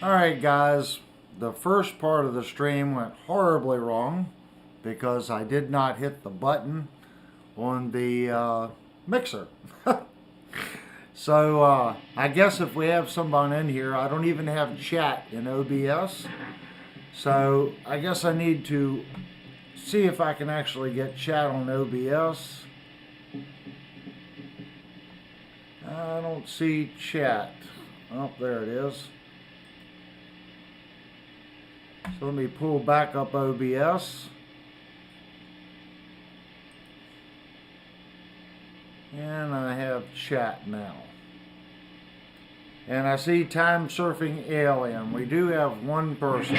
Alright guys, the first part of the stream went horribly wrong because I did not hit the button on the mixer. So I guess if we have someone in here, I don't even have chat in OBS. So I guess I need to see if I can actually get chat on OBS. I don't see chat. Oh, there it is. So let me pull back up OBS. And I have chat now. And I see Time Surfing Alien. We do have one person.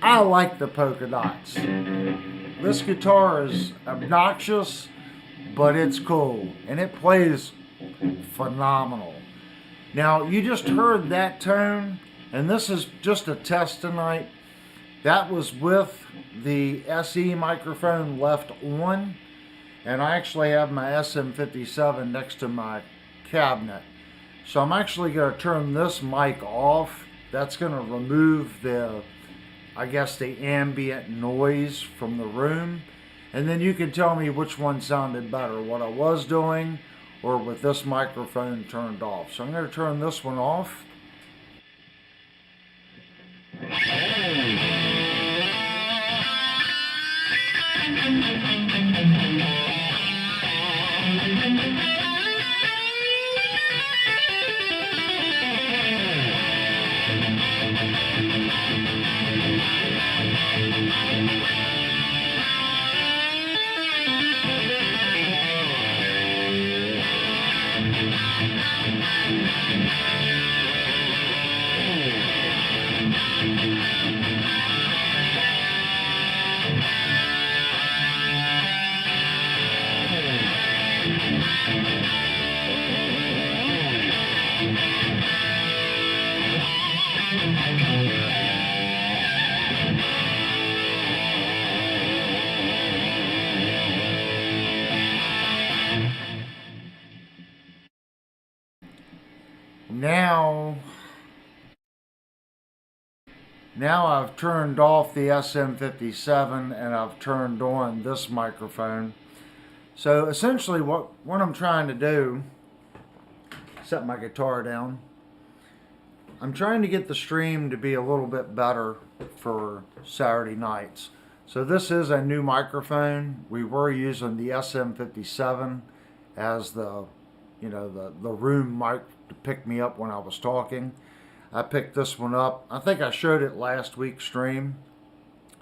I like the polka dots. This guitar is obnoxious, but it's cool, and it plays phenomenal. Now, you just heard that tone, and this is just a test tonight. That was with the SE microphone left on, and I actually have my SM57 next to my cabinet. So I'm actually going to turn this mic off. That's going to remove the ambient noise from the room. And then you can tell me which one sounded better, what I was doing or with this microphone turned off. So I'm going to turn this one off. Now I've turned off the SM57 and I've turned on this microphone. So essentially what I'm trying to do, set my guitar down, I'm trying to get the stream to be a little bit better for Saturday nights. So this is a new microphone. We were using the SM57 as the room mic to pick me up when I was talking. I picked this one up. I think I showed it last week's stream.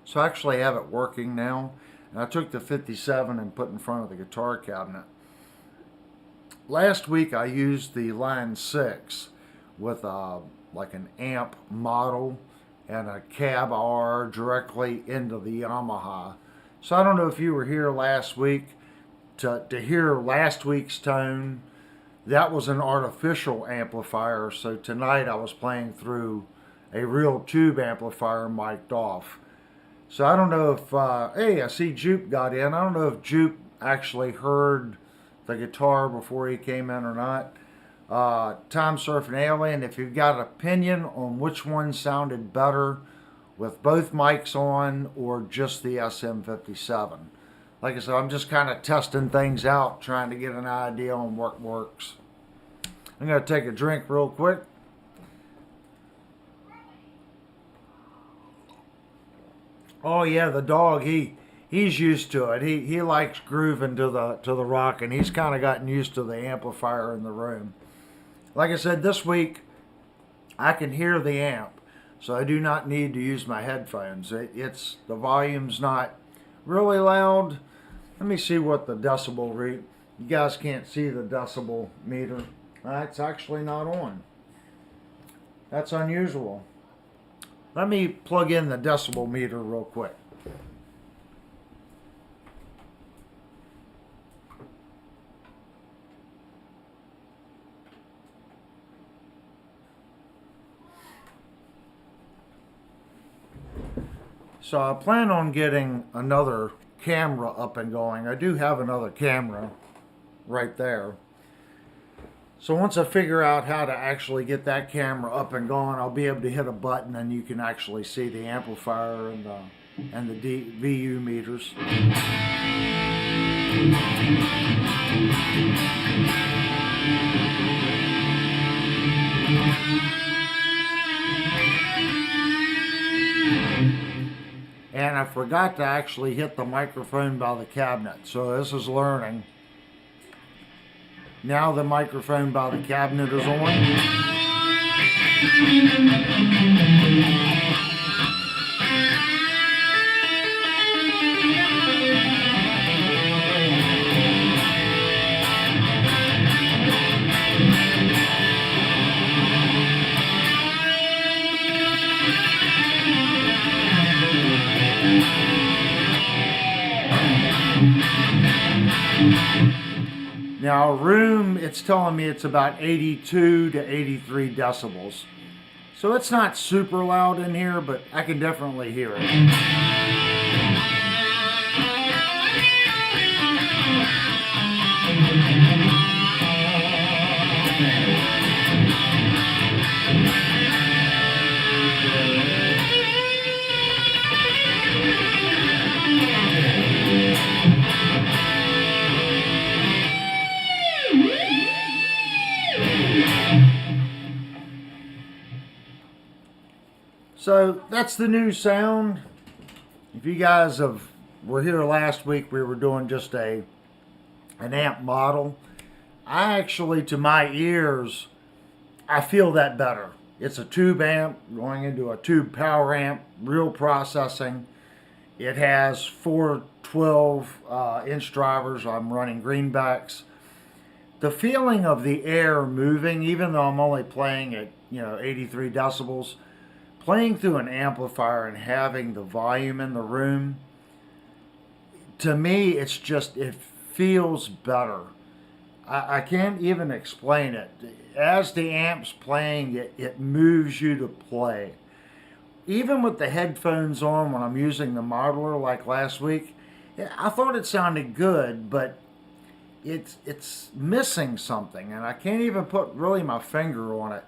So I actually have it working now. And I took the 57 and put in front of the guitar cabinet. Last week I used the Line 6 with like an amp model and a cab R directly into the Yamaha. So I don't know if you were here last week to hear last week's tone. That was an artificial amplifier, so tonight I was playing through a real tube amplifier mic'd off. So I don't know if, hey, I see Jupe got in. I don't know if Jupe actually heard the guitar before he came in or not. Time Surfing Alien, if you've got an opinion on which one sounded better with both mics on or just the SM57. Like I said, I'm just kind of testing things out, trying to get an idea on what works. I'm going to take a drink real quick. Oh yeah, the dog, he's used to it. He likes grooving to the rock, and he's kind of gotten used to the amplifier in the room. Like I said, this week I can hear the amp. So I do not need to use my headphones. The volume's not really loud. Let me see what the decibel read. You guys can't see the decibel meter. It's actually not on. That's unusual. Let me plug in the decibel meter real quick. So I plan on getting another camera up and going. I do have another camera right there. So once I figure out how to actually get that camera up and going, I'll be able to hit a button and you can actually see the amplifier and the VU meters. And I forgot to actually hit the microphone by the cabinet, so this is learning. Now the microphone by the cabinet is on. Now room, it's telling me it's about 82 to 83 decibels. So it's not super loud in here, but I can definitely hear it. So that's the new sound. If you guys were here last week, we were doing just an amp model. I actually, to my ears, I feel that better. It's a tube amp going into a tube power amp, real processing. It has 4 12-inch drivers. I'm running greenbacks. The feeling of the air moving, even though I'm only playing at 83 decibels, playing through an amplifier and having the volume in the room, to me, it feels better. I can't even explain it. As the amp's playing, it moves you to play. Even with the headphones on when I'm using the modeler like last week, I thought it sounded good, but it's missing something, and I can't even put really my finger on it.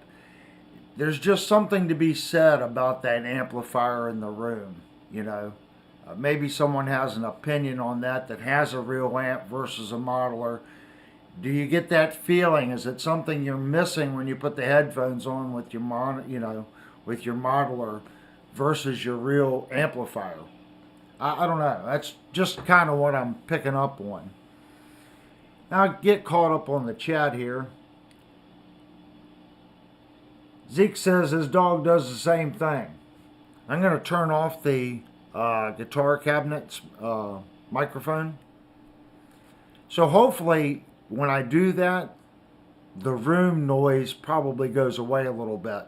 There's just something to be said about that amplifier in the room, Maybe someone has an opinion on that has a real amp versus a modeler. Do you get that feeling? Is it something you're missing when you put the headphones on with your with your modeler versus your real amplifier? I don't know. That's just kind of what I'm picking up on. Now get caught up on the chat here. Zeke says his dog does the same thing. I'm going to turn off the guitar cabinet's microphone. So hopefully when I do that, the room noise probably goes away a little bit.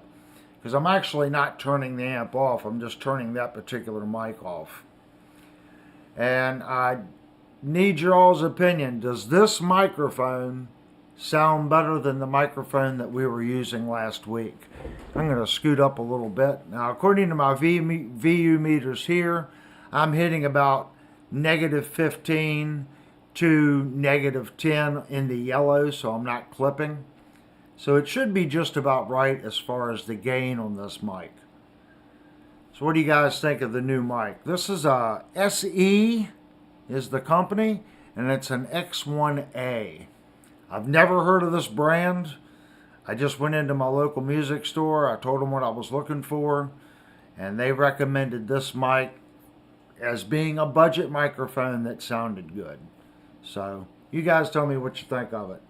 Because I'm actually not turning the amp off. I'm just turning that particular mic off. And I need your all's opinion. Does this microphone sound better than the microphone that we were using last week? I'm going to scoot up a little bit. Now, according to my VU meters here, I'm hitting about -15 to -10 in the yellow, so I'm not clipping. So it should be just about right as far as the gain on this mic. So what do you guys think of the new mic? This is a SE is the company, and it's an X1A. I've never heard of this brand. I just went into my local music store. I told them what I was looking for, and they recommended this mic as being a budget microphone that sounded good. So you guys tell me what you think of it.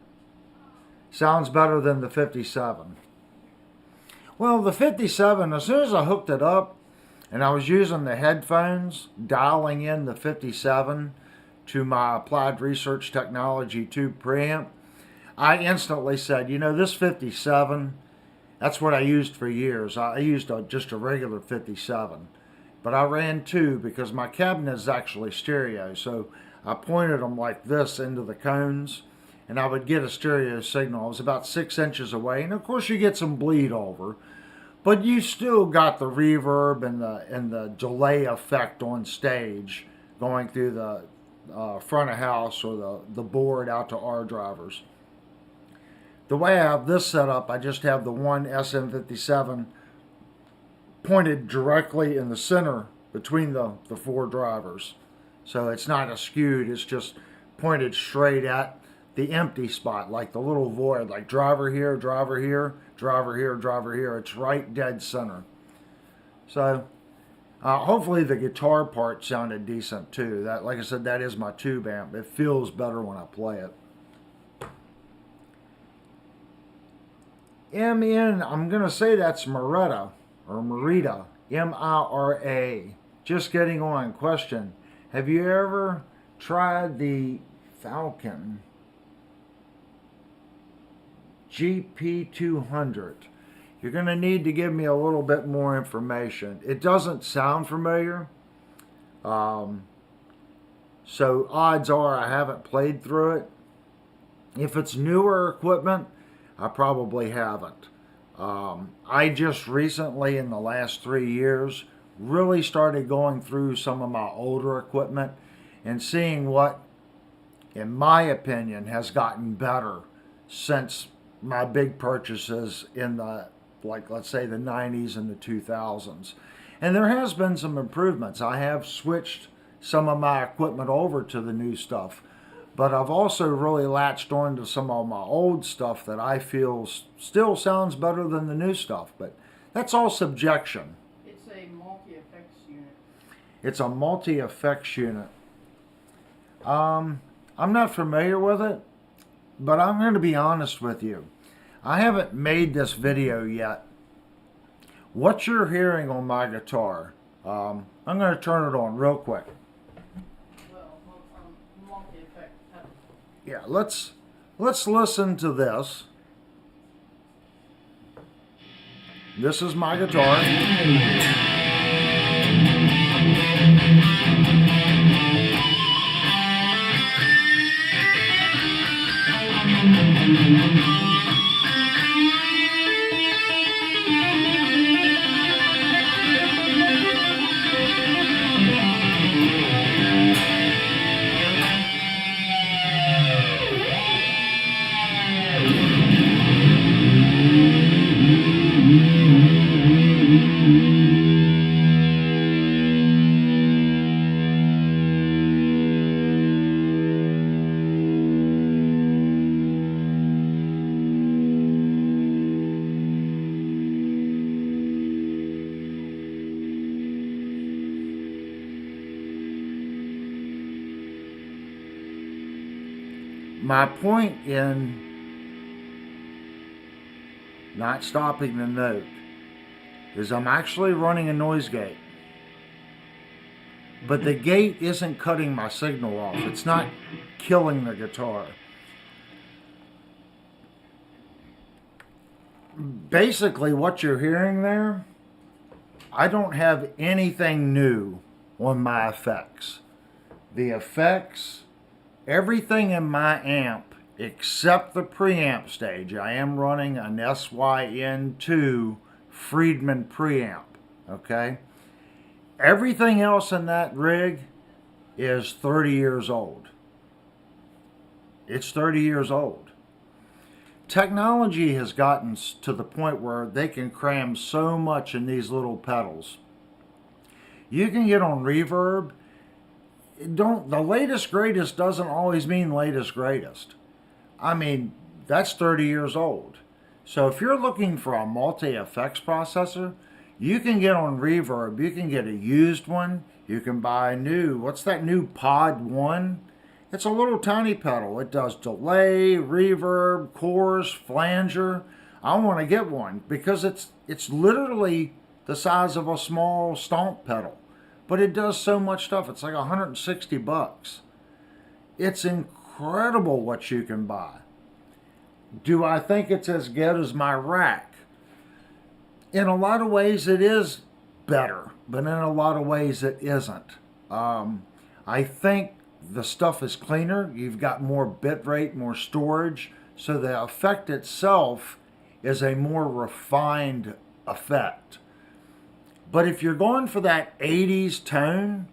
Sounds better than the 57. Well, the 57, as soon as I hooked it up and I was using the headphones, dialing in the 57 to my Applied Research Technology tube preamp, I instantly said, you know, this 57, that's what I used for years. I used just a regular 57. But I ran two because my cabinet is actually stereo. So I pointed them like this into the cones and I would get a stereo signal. I was about 6 inches away. And of course you get some bleed over. But you still got the reverb and the delay effect on stage going through the front of house or the board out to our drivers. The way I have this set up, I just have the one SM57 pointed directly in the center between the four drivers. So it's not askewed, it's just pointed straight at the empty spot, like the little void, like driver here, driver here, driver here, driver here. It's right dead center. So hopefully the guitar part sounded decent too. That, like I said, that is my tube amp. It feels better when I play it. MN, I'm going to say that's Merida or Merida, M-I-R-A. Just getting on. Question: have you ever tried the Falcon GP200? You're going to need to give me a little bit more information. It doesn't sound familiar. So odds are I haven't played through it. If it's newer equipment, I probably haven't. I just recently, in the last 3 years, really started going through some of my older equipment and seeing what, in my opinion, has gotten better since my big purchases in the, like, let's say the 90s and the 2000s. And there has been some improvements. I have switched some of my equipment over to the new stuff. But I've also really latched on to some of my old stuff that I feel still sounds better than the new stuff. But that's all subjection. It's a multi-effects unit. It's a multi-effects unit. I'm not familiar with it, but I'm going to be honest with you. I haven't made this video yet. What you're hearing on my guitar, I'm going to turn it on real quick. Yeah, let's listen to this. This is my guitar. My point in not stopping the note is I'm actually running a noise gate. But the gate isn't cutting my signal off. It's not killing the guitar. Basically, what you're hearing there, I don't have anything new on my effects. The effects, everything in my amp except the preamp stage. I am running an SYN2 Friedman preamp, okay? Everything else in that rig is 30 years old. It's 30 years old. Technology has gotten to the point where they can cram so much in these little pedals. You can get on reverb. The latest greatest doesn't always mean latest greatest. I mean, that's 30 years old. So if you're looking for a multi-effects processor, you can get on reverb. You can get a used one. You can buy a new, what's that new Pod 1? It's a little tiny pedal. It does delay, reverb, chorus, flanger. I want to get one because it's literally the size of a small stomp pedal, but it does so much stuff. It's like $160. It's incredible what you can buy. Do I think it's as good as my rack? In a lot of ways, it is better, but in a lot of ways, it isn't. I think the stuff is cleaner. You've got more bit rate, more storage, so the effect itself is a more refined effect. But if you're going for that 80s tone,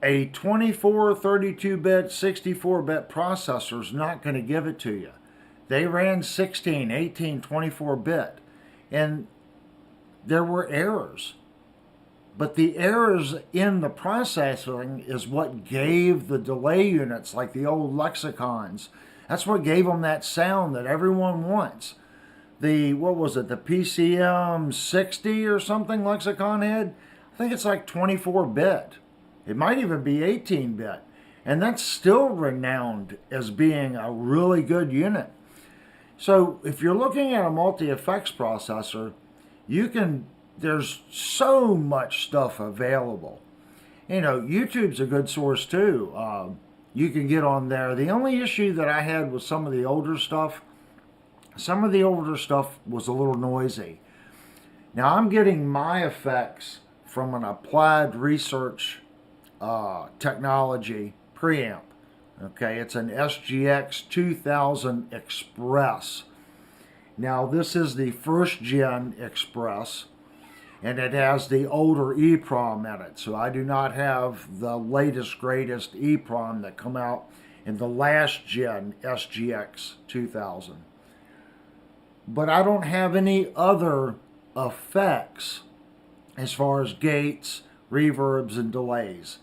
a 24, 32-bit, 64-bit processor is not going to give it to you. They ran 16, 18, 24-bit, and there were errors. But the errors in the processing is what gave the delay units, like the old lexicons. That's what gave them that sound that everyone wants. What was it, the PCM 60 or something lexicon had? I think it's like 24-bit. It might even be 18-bit. And that's still renowned as being a really good unit. So if you're looking at a multi-effects processor, there's so much stuff available. YouTube's a good source too. You can get on there. The only issue that I had with some of the older stuff was a little noisy. Now I'm getting my effects from an Applied Research Technology preamp. Okay, it's an SGX 2000 Express. Now this is the first gen Express, and it has the older EEPROM in it. So I do not have the latest, greatest EEPROM that come out in the last gen SGX 2000. But I don't have any other effects as far as gates, reverbs, and delays.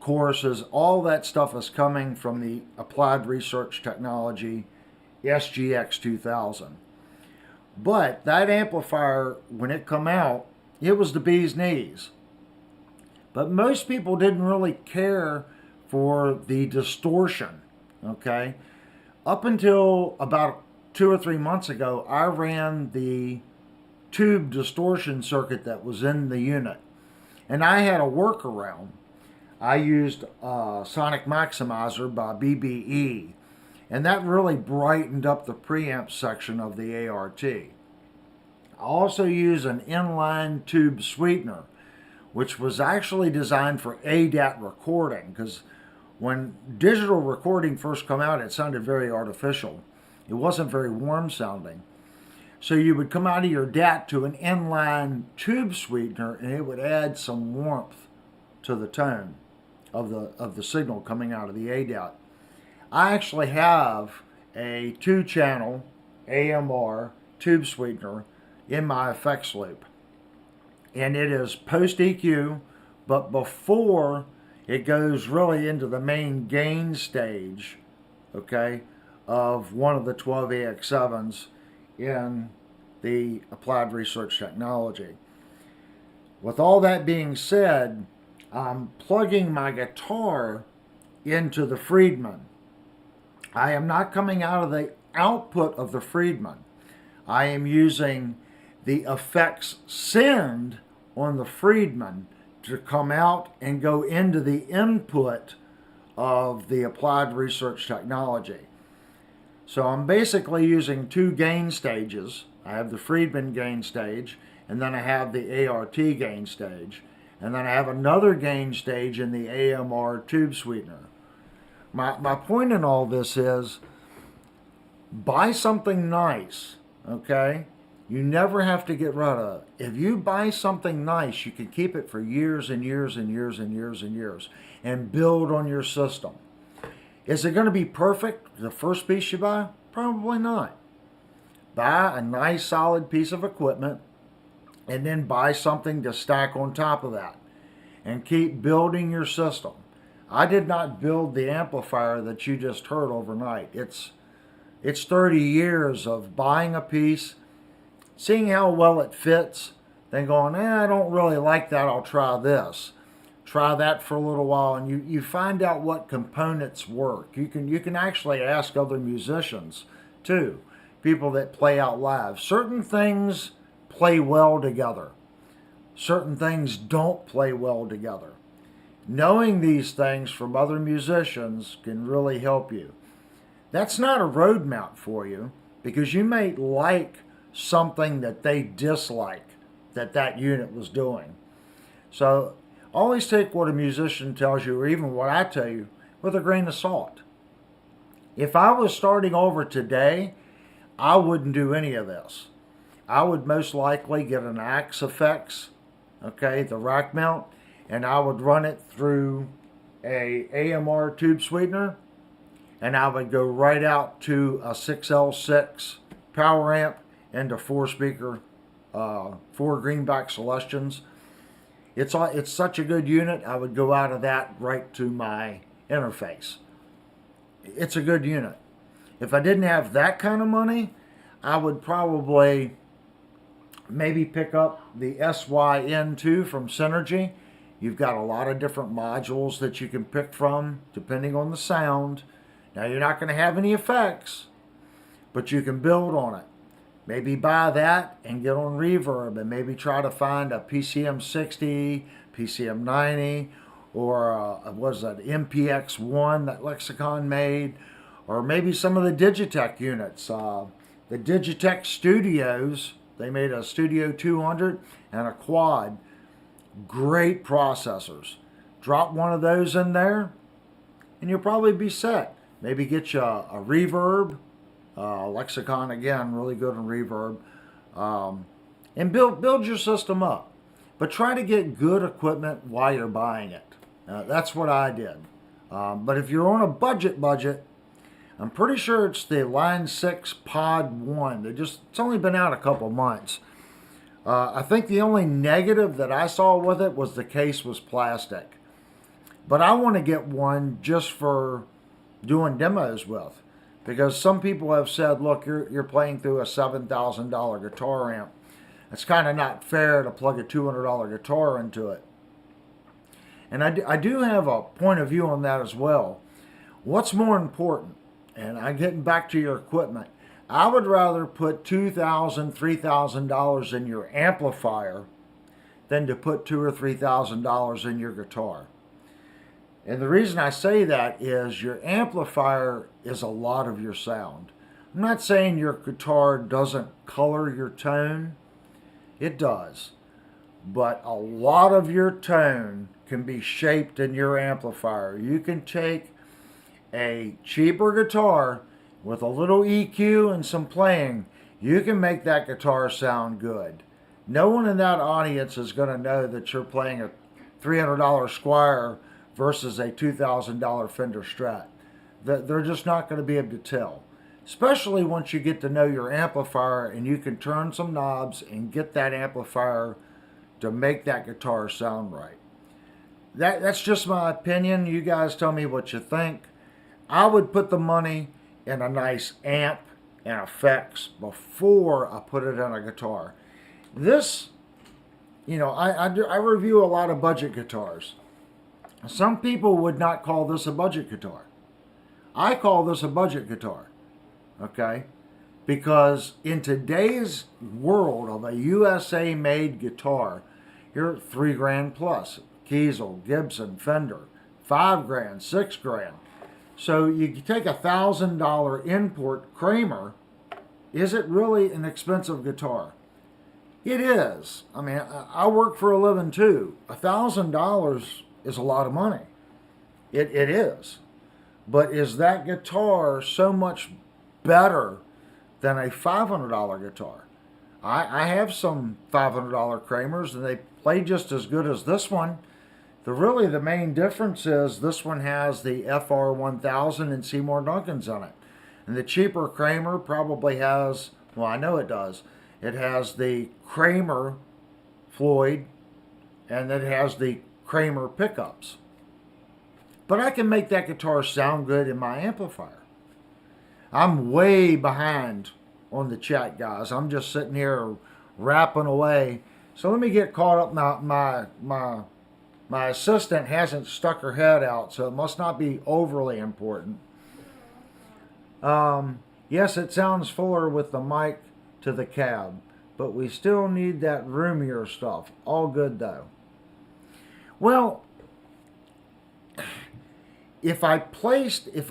Choruses, all that stuff is coming from the Applied Research Technology SGX 2000. But that amplifier, when it come out, it was the bee's knees. But most people didn't really care for the distortion, okay? Up until about 2 or 3 months ago, I ran the tube distortion circuit that was in the unit. And I had a workaround. I used Sonic Maximizer by BBE. And that really brightened up the preamp section of the ART. I also use an inline tube sweetener, which was actually designed for ADAT recording, because when digital recording first came out, it sounded very artificial. It wasn't very warm sounding. So you would come out of your DAT to an inline tube sweetener, and it would add some warmth to the tone of the signal coming out of the ADAT. I actually have a 2-channel AMR tube sweetener in my effects loop. And it is post EQ, but before it goes really into the main gain stage, okay, of one of the 12AX7s in the Applied Research Technology. With all that being said, I'm plugging my guitar into the Friedman. I am not coming out of the output of the Friedman. I am using the effects send on the Friedman to come out and go into the input of the Applied Research Technology. So I'm basically using 2 gain stages. I have the Friedman gain stage, and then I have the ART gain stage, and then I have another gain stage in the AMR tube sweetener. My point in all this is, buy something nice, okay? You never have to get rid of it. If you buy something nice, you can keep it for years and years and years and years and years and build on your system. Is it going to be perfect the first piece you buy? Probably not. Buy a nice solid piece of equipment and then buy something to stack on top of that and keep building your system. I did not build the amplifier that you just heard overnight. It's 30 years of buying a piece, seeing how well it fits, then going, I don't really like that, I'll try this. Try that for a little while, and you find out what components work. You can actually ask other musicians too. people that play out live. Certain things play well together. Certain things don't play well together. Knowing these things from other musicians can really help you. That's not a road mount for you, because you may like something that they dislike that unit was doing. So always take what a musician tells you, or even what I tell you, with a grain of salt. If I was starting over today, I wouldn't do any of this. I would most likely get an Axe Effects, okay, the rack mount, and I would run it through a AMR tube sweetener, and I would go right out to a 6L6 power amp and a 4-speaker, 4 Greenback Celestions. It's such a good unit, I would go out of that right to my interface. It's a good unit. If I didn't have that kind of money, I would probably maybe pick up the SYN2 from Synergy. You've got a lot of different modules that you can pick from depending on the sound. Now, you're not going to have any effects, but you can build on it. Maybe buy that and get on reverb, and maybe try to find a PCM 60, PCM 90, or was that MPX1 that Lexicon made, or maybe some of the Digitech units. The Digitech Studios, they made a Studio 200 and a Quad. Great processors. Drop one of those in there, and you'll probably be set. Maybe get you a reverb. Lexicon, again, really good on reverb. And build your system up. But try to get good equipment while you're buying it. That's what I did. But if you're on a budget, I'm pretty sure it's the Line 6 Pod 1. It's only been out a couple months. I think the only negative that I saw with it was the case was plastic. But I want to get one just for doing demos with, because some people have said, look, you're playing through a $7,000 guitar amp. It's kind of not fair to plug a $200 guitar into it. And I do have a point of view on that as well. What's more important? And I'm getting back to your equipment. I would rather put $2,000, $3,000 in your amplifier than to put $2,000 or $3,000 in your guitar. And the reason I say that is your amplifier is a lot of your sound. I'm not saying your guitar doesn't color your tone. It does. But a lot of your tone can be shaped in your amplifier. You can take a cheaper guitar with a little EQ and some playing. You can make that guitar sound good. No one in that audience is going to know that you're playing a $300 Squier versus a $2,000 Fender Strat. They're just not going to be able to tell. Especially once you get to know your amplifier and you can turn some knobs and get that amplifier to make that guitar sound right. That's just my opinion. You guys tell me what you think. I would put the money in a nice amp and effects before I put it on a guitar. This, I review a lot of budget guitars. Some people would not call this a budget guitar. I call this a budget guitar, okay? Because in today's world of a USA-made guitar, you're $3,000 plus. Kiesel, Gibson, Fender, $5,000, $6,000. So you take a $1,000 import Kramer. Is it really an expensive guitar? It is. I mean, I work for a living too. $1,000 is a lot of money. It is. But is that guitar so much better than a $500 guitar? I have some $500 Kramers, and they play just as good as this one. The main difference is this one has the FR1000 and Seymour Duncans on it. And the cheaper Kramer probably has, well, I know it does. It has the Kramer Floyd, and it has the Kramer pickups. But I can make that guitar sound good in my amplifier. I'm way behind on the chat, guys. I'm just sitting here rapping away. So let me get caught up. My assistant hasn't stuck her head out, so it must not be overly important. Yes, it sounds fuller with the mic to the cab, but we still need that roomier stuff. All good though. Well, if I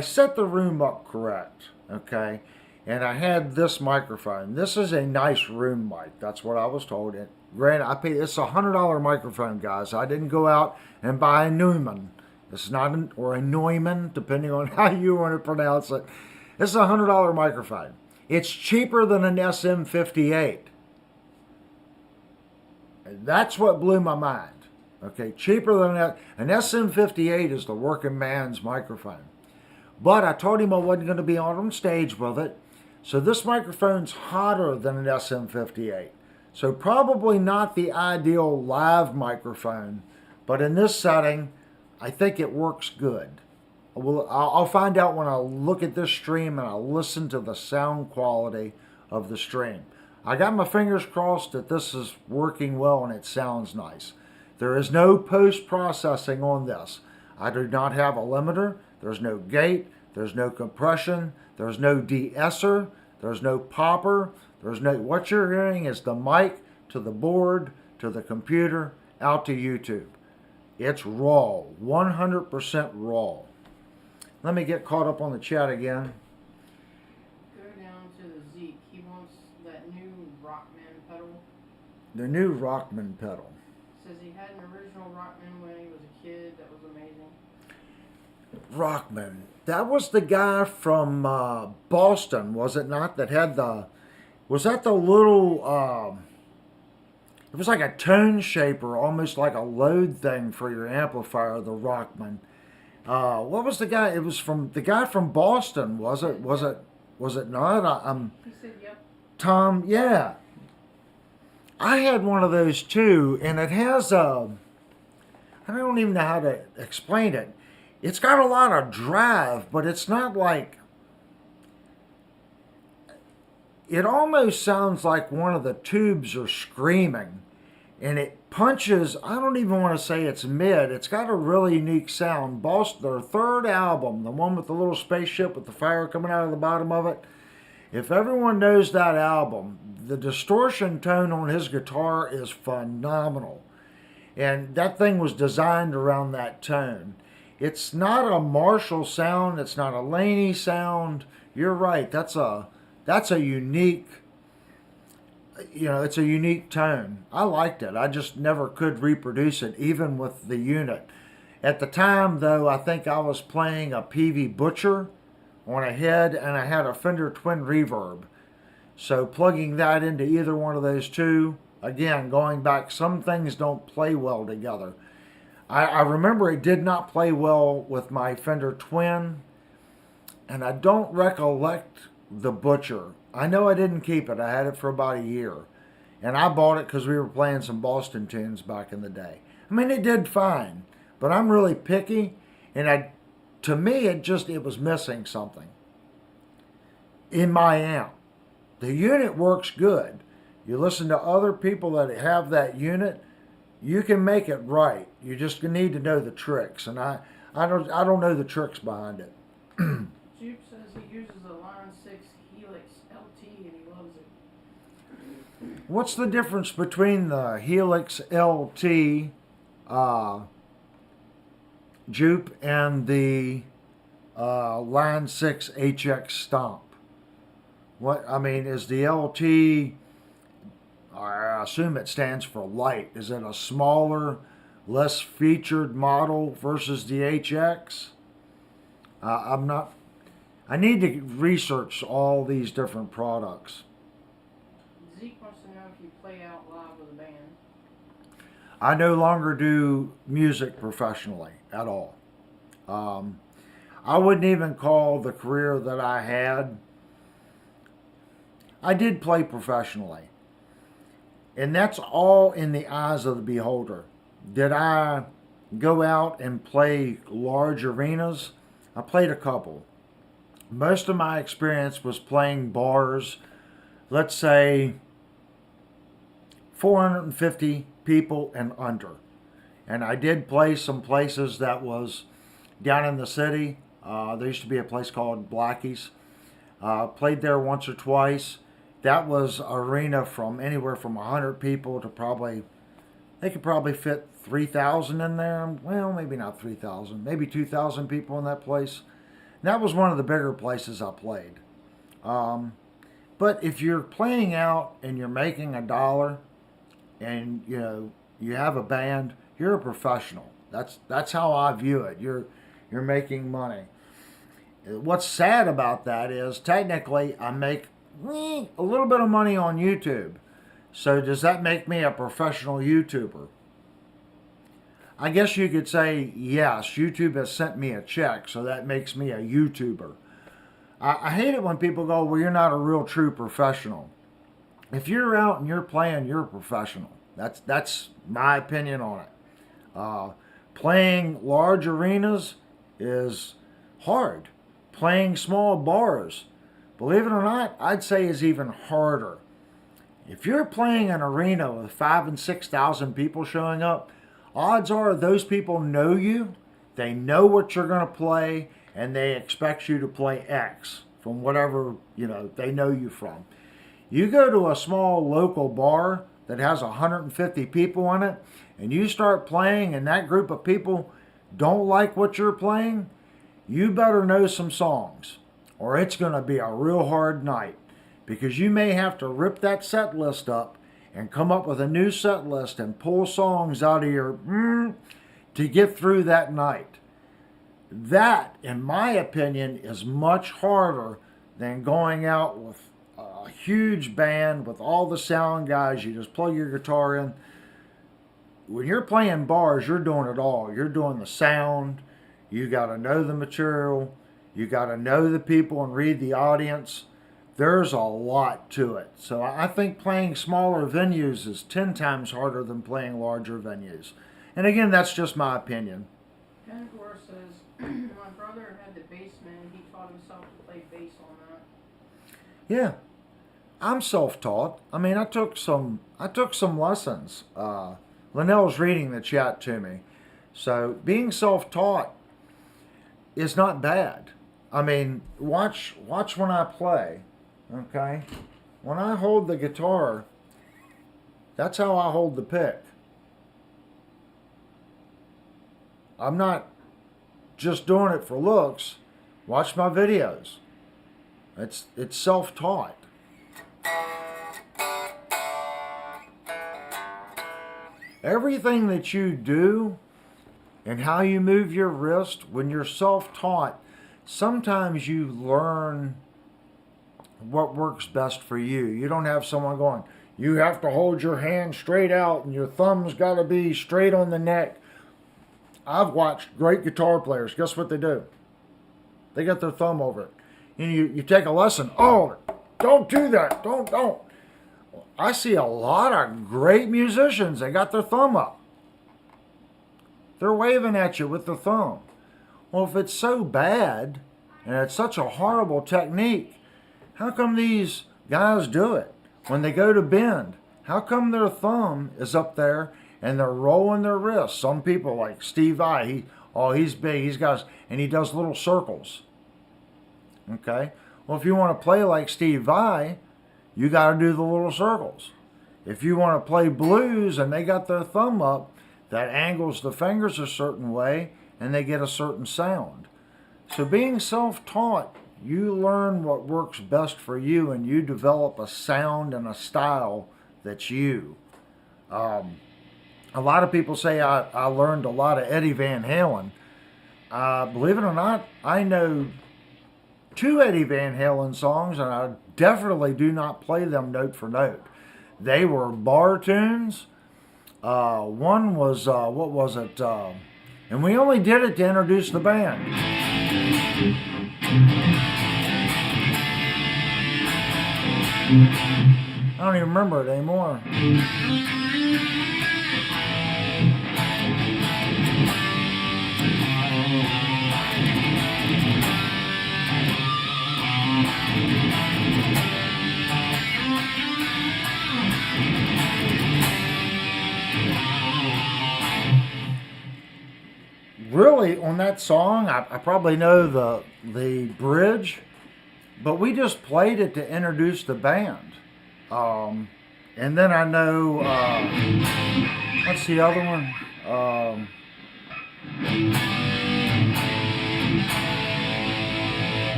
set the room up correct, okay, and I had this microphone, this is a nice room mic. That's what I was told. And granted, I paid, it's $100 microphone, guys. I didn't go out and buy a Neumann. It's not or a Neumann, depending on how you want to pronounce it. This is a $100 microphone. It's cheaper than an SM58. And that's what blew my mind. Okay, cheaper than that. An SM58 is the working man's microphone. But I told him I wasn't going to be on stage with it. So this microphone's hotter than an SM58. So probably not the ideal live microphone. But in this setting, I think it works good. I'll find out when I look at this stream and I listen to the sound quality of the stream. I got my fingers crossed that this is working well and it sounds nice. There is no post-processing on this. I do not have a limiter. There's no gate. There's no compression. There's no de-esser. There's no popper. There's no. What you're hearing is the mic to the board, to the computer, out to YouTube. It's raw, 100% raw. Let me get caught up on the chat again. Go down to the Zeke. He wants that new Rockman pedal. The new Rockman pedal. Says he had an original Rockman when he was a kid. That was amazing. Rockman. That was the guy from Boston, was it not? That had the. Was that the little. It was like a tone shaper, almost like a load thing for your amplifier, the Rockman. What was the guy? It was from the guy from Boston, was it? Was it not? He said, yep. Tom, yeah. I had one of those too, and it has I don't even know how to explain it. It's got a lot of drive, but it's not like. It almost sounds like one of the tubes are screaming, and it punches. I don't even want to say it's mid. It's got a really unique sound. Boston, their third album, the one with the little spaceship with the fire coming out of the bottom of it. If everyone knows that album, the distortion tone on his guitar is phenomenal, and that thing was designed around that tone. It's not a Marshall sound. It's not a Laney sound. You're right. That's a unique, it's a unique tone. I liked it. I just never could reproduce it, even with the unit. At the time, though, I think I was playing a PV Butcher on a head, and I had a Fender Twin Reverb. So plugging that into either one of those two, again, going back, some things don't play well together. I remember it did not play well with my Fender Twin, and I don't recollect the Butcher. I know I didn't keep it. I had it for about a year. And I bought it because we were playing some Boston tunes back in the day. I mean, it did fine, but I'm really picky, and to me, it was missing something in my amp. The unit works good. You listen to other people that have that unit, you can make it right. You just need to know the tricks, and I don't know the tricks behind it. Jupe says he uses a Line 6 Helix LT and he loves it. What's the difference between the Helix LT Jupe and the Line 6 HX Stomp? Is the LT, I assume it stands for light. Is it a smaller, less featured model versus the HX? I need to research all these different products. Zeke wants to know if you play out live with a band. I no longer do music professionally at all. I wouldn't even call the career that I had. I did play professionally. And that's all in the eyes of the beholder. Did I go out and play large arenas? I played a couple. Most of my experience was playing bars, let's say 450 people and under. And I did play some places that was down in the city. There used to be a place called Blackie's. Played there once or twice. That was an arena from anywhere from 100 people to probably, they could probably fit 3,000 in there. Well, maybe not 3,000, maybe 2,000 people in that place. And that was one of the bigger places I played. But if you're playing out and you're making $1 and you have a band, you're a professional. That's how I view it. You're making money. What's sad about that is technically I make a little bit of money on YouTube. So does that make me a professional YouTuber? I guess you could say yes, YouTube has sent me a check, so that makes me a YouTuber. I hate it when people go, well, you're not a real true professional. If you're out and you're playing, you're a professional. That's my opinion on it. Playing large arenas is hard. Playing small bars, believe it or not, I'd say is even harder. If you're playing an arena with 5,000 and 6,000 people showing up, odds are those people know you, they know what you're going to play, and they expect you to play X from whatever they know you from. You go to a small local bar that has 150 people in it, and you start playing, and that group of people don't like what you're playing, you better know some songs, or it's going to be a real hard night, because you may have to rip that set list up and come up with a new set list and pull songs out of your to get through that night. That, in my opinion, is much harder than going out with a huge band with all the sound guys. You just plug your guitar in. When you're playing bars, you're doing it all. You're doing the sound. You got to know the material. You got to know the people and read the audience. There's a lot to it. So I think playing smaller venues is 10 times harder than playing larger venues. And again, that's just my opinion. Pencore says, my brother had the bass man. He taught himself to play bass on that. Yeah, I'm self-taught. I mean, I took some lessons. Linnell's reading the chat to me. So being self-taught is not bad. I mean, watch when I play. Okay, when I hold the guitar, that's how I hold the pick. I'm not just doing it for looks. Watch my videos. It's self-taught. Everything that you do and how you move your wrist when you're self-taught, sometimes you learn what works best for you. You don't have someone going, you have to hold your hand straight out and your thumb's got to be straight on the neck. I've watched great guitar players. Guess what they do? They got their thumb over it. And you take a lesson. Oh, don't do that. Don't. I see a lot of great musicians. They got their thumb up. They're waving at you with their thumb. Well, if it's so bad and it's such a horrible technique, how come these guys do it? When they go to bend, how come their thumb is up there and they're rolling their wrists? Some people like Steve Vai, he's big, and he does little circles. Okay? Well, if you want to play like Steve Vai, you got to do the little circles. If you want to play blues and they got their thumb up, that angles the fingers a certain way and they get a certain sound. So being self-taught, you learn what works best for you and you develop a sound and a style that's you. A lot of people say I learned a lot of Eddie Van Halen. Believe it or not, I know 2 Eddie Van Halen songs, and I definitely do not play them note for note. They were bar tunes. One was, what was it? And we only did it to introduce the band. I don't even remember it anymore. Really, on that song, I probably know the bridge, But we just played it to introduce the band. And then I know, what's the other one?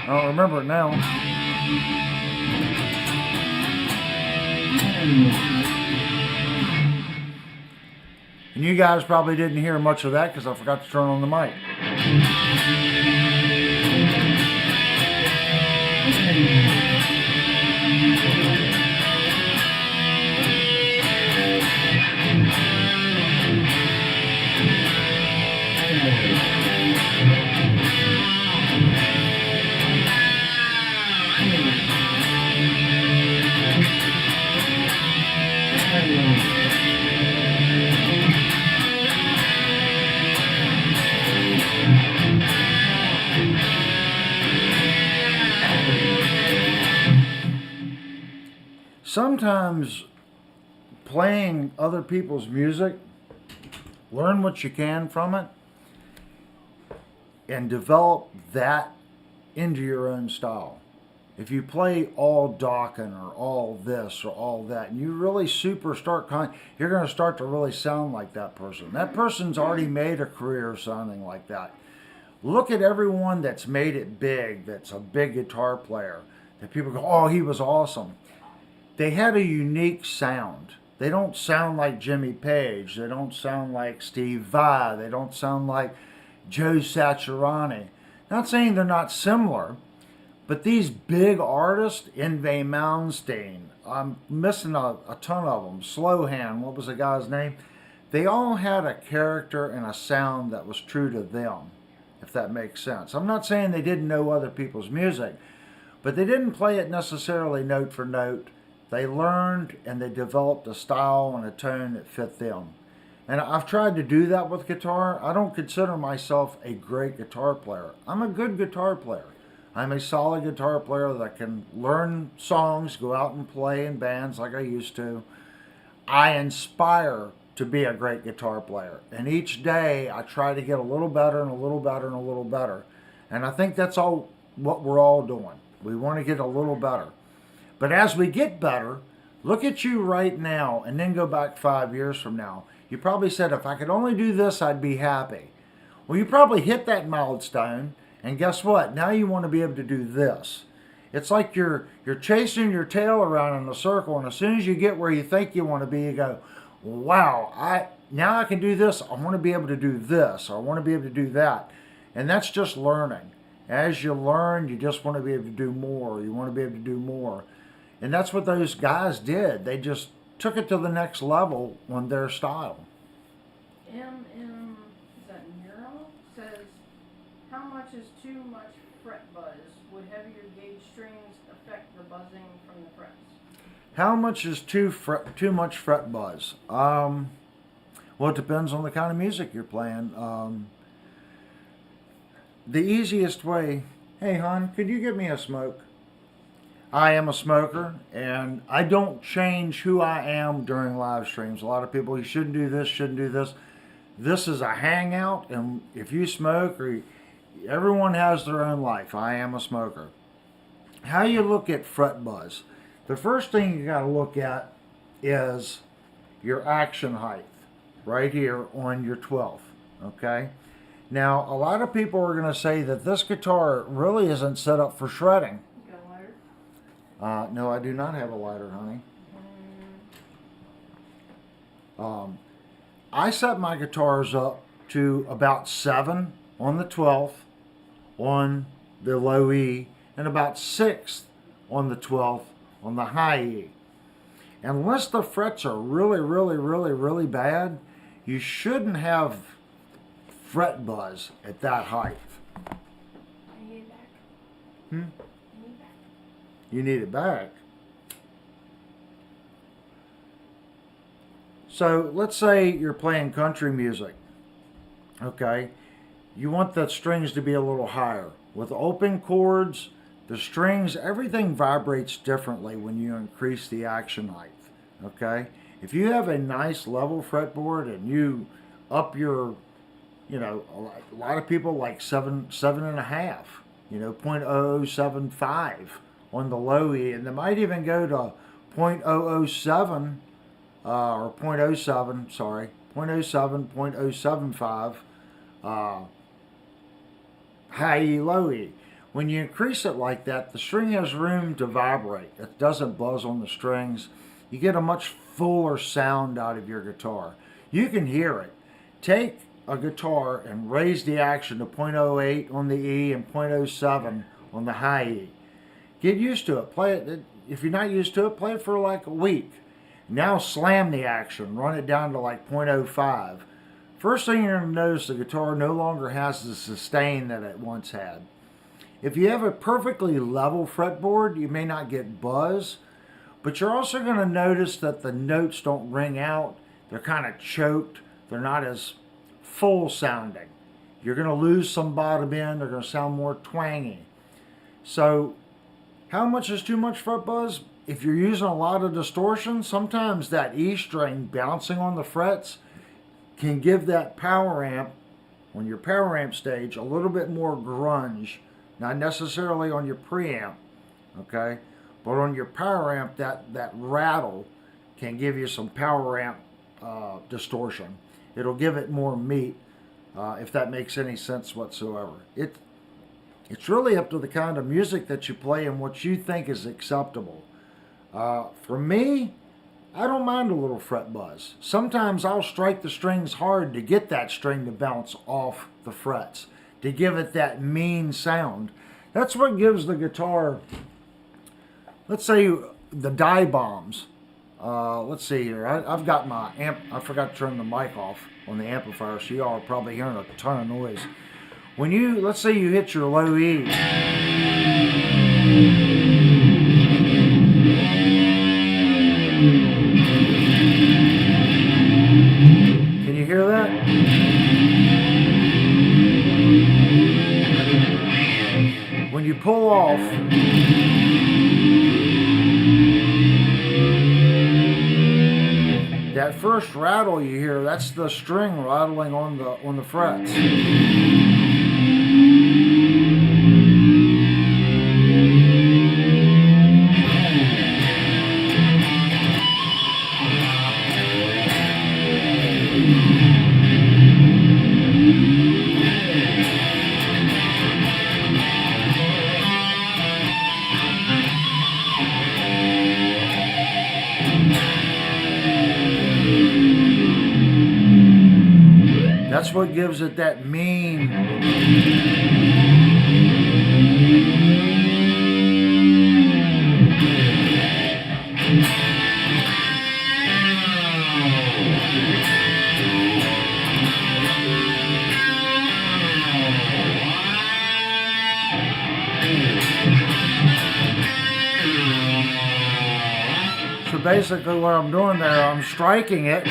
I don't remember it now. And you guys probably didn't hear much of that because I forgot to turn on the mic. Sometimes playing other people's music, learn what you can from it, and develop that into your own style. If you play all Dawkins or all this or all that, and you really you're going to start to really sound like that person. That person's already made a career sounding like that. Look at everyone that's made it big, that's a big guitar player, that people go, oh, he was awesome. They had a unique sound. They don't sound like Jimmy Page. They don't sound like Steve Vai. They don't sound like Joe Satriani. Not saying they're not similar, but these big artists, Yngwie Malmsteen, I'm missing a ton of them. Slowhand, what was the guy's name? They all had a character and a sound that was true to them, if that makes sense. I'm not saying they didn't know other people's music, but they didn't play it necessarily note for note. They learned and they developed a style and a tone that fit them. And I've tried to do that with guitar. I don't consider myself a great guitar player. I'm a good guitar player. I'm a solid guitar player that can learn songs, go out and play in bands like I used to. I inspire to be a great guitar player. And each day I try to get a little better and a little better and a little better. And I think that's all what we're all doing. We want to get a little better. But as we get better, look at you right now and then go back 5 years from now. You probably said, if I could only do this, I'd be happy. Well, you probably hit that milestone, and guess what? Now you want to be able to do this. It's like you're chasing your tail around in a circle, and as soon as you get where you think you want to be, you go, wow, now I can do this. I want to be able to do this. Or I want to be able to do that. And that's just learning. As you learn, you just want to be able to do more. You want to be able to do more. And that's what those guys did. They just took it to the next level on their style. Is that Nero? Says, how much is too much fret buzz? Would heavier gauge strings affect the buzzing from the frets? How much is too much fret buzz? Well, it depends on the kind of music you're playing. The easiest way, hey hon, could you give me a smoke? I am a smoker, and I don't change who I am during live streams. A lot of people, you shouldn't do this, shouldn't do this. This is a hangout, and if you smoke, everyone has their own life. I am a smoker. How you look at fret buzz? The first thing you got to look at is your action height, right here on your 12th, okay? Now, a lot of people are going to say that this guitar really isn't set up for shredding. No, I do not have a lighter, honey. I set my guitars up to about 7 on the 12th on the low E and about 6th on the 12th on the high E. Unless the frets are really, really, really, really bad, you shouldn't have fret buzz at that height. I need it back. Hmm? I need it back. You need it back. So let's say you're playing country music, okay? You want the strings to be a little higher. With open chords, the strings, everything vibrates differently when you increase the action height, okay? If you have a nice level fretboard and you up your, you know, a lot of people like 7.5, you know, 0.0075 on the low E, and they might even go to 0.007 or 0.07, sorry, 0.07, 0.075 high E, low E. When you increase it like that, the string has room to vibrate. It doesn't buzz on the strings. You get a much fuller sound out of your guitar. You can hear it. Take a guitar and raise the action to 0.08 on the E and 0.07 on the high E. Get used to it. Play it. If you're not used to it, play it for like a week. Now slam the action. Run it down to like 0.05. First thing you're going to notice, the guitar no longer has the sustain that it once had. If you have a perfectly level fretboard, you may not get buzz, but you're also going to notice that the notes don't ring out. They're kind of choked. They're not as full sounding. You're going to lose some bottom end. They're going to sound more twangy. So how much is too much fret buzz? If you're using a lot of distortion, sometimes that E string bouncing on the frets can give that power amp, on your power amp stage, a little bit more grunge. Not necessarily on your preamp, okay? But on your power amp, that rattle can give you some power amp distortion. It'll give it more meat, if that makes any sense whatsoever. It's really up to the kind of music that you play and what you think is acceptable. For me, I don't mind a little fret buzz. Sometimes I'll strike the strings hard to get that string to bounce off the frets, to give it that mean sound. That's what gives the guitar, let's say the die bombs. Let's see here. I've got my amp. I forgot to turn the mic off on the amplifier, so y'all are probably hearing a ton of noise. When you, let's say you hit your low E. Can you hear that? When you pull off, that first rattle you hear, that's the string rattling on the frets. That's what gives it that mean. So basically what I'm doing there, I'm striking it,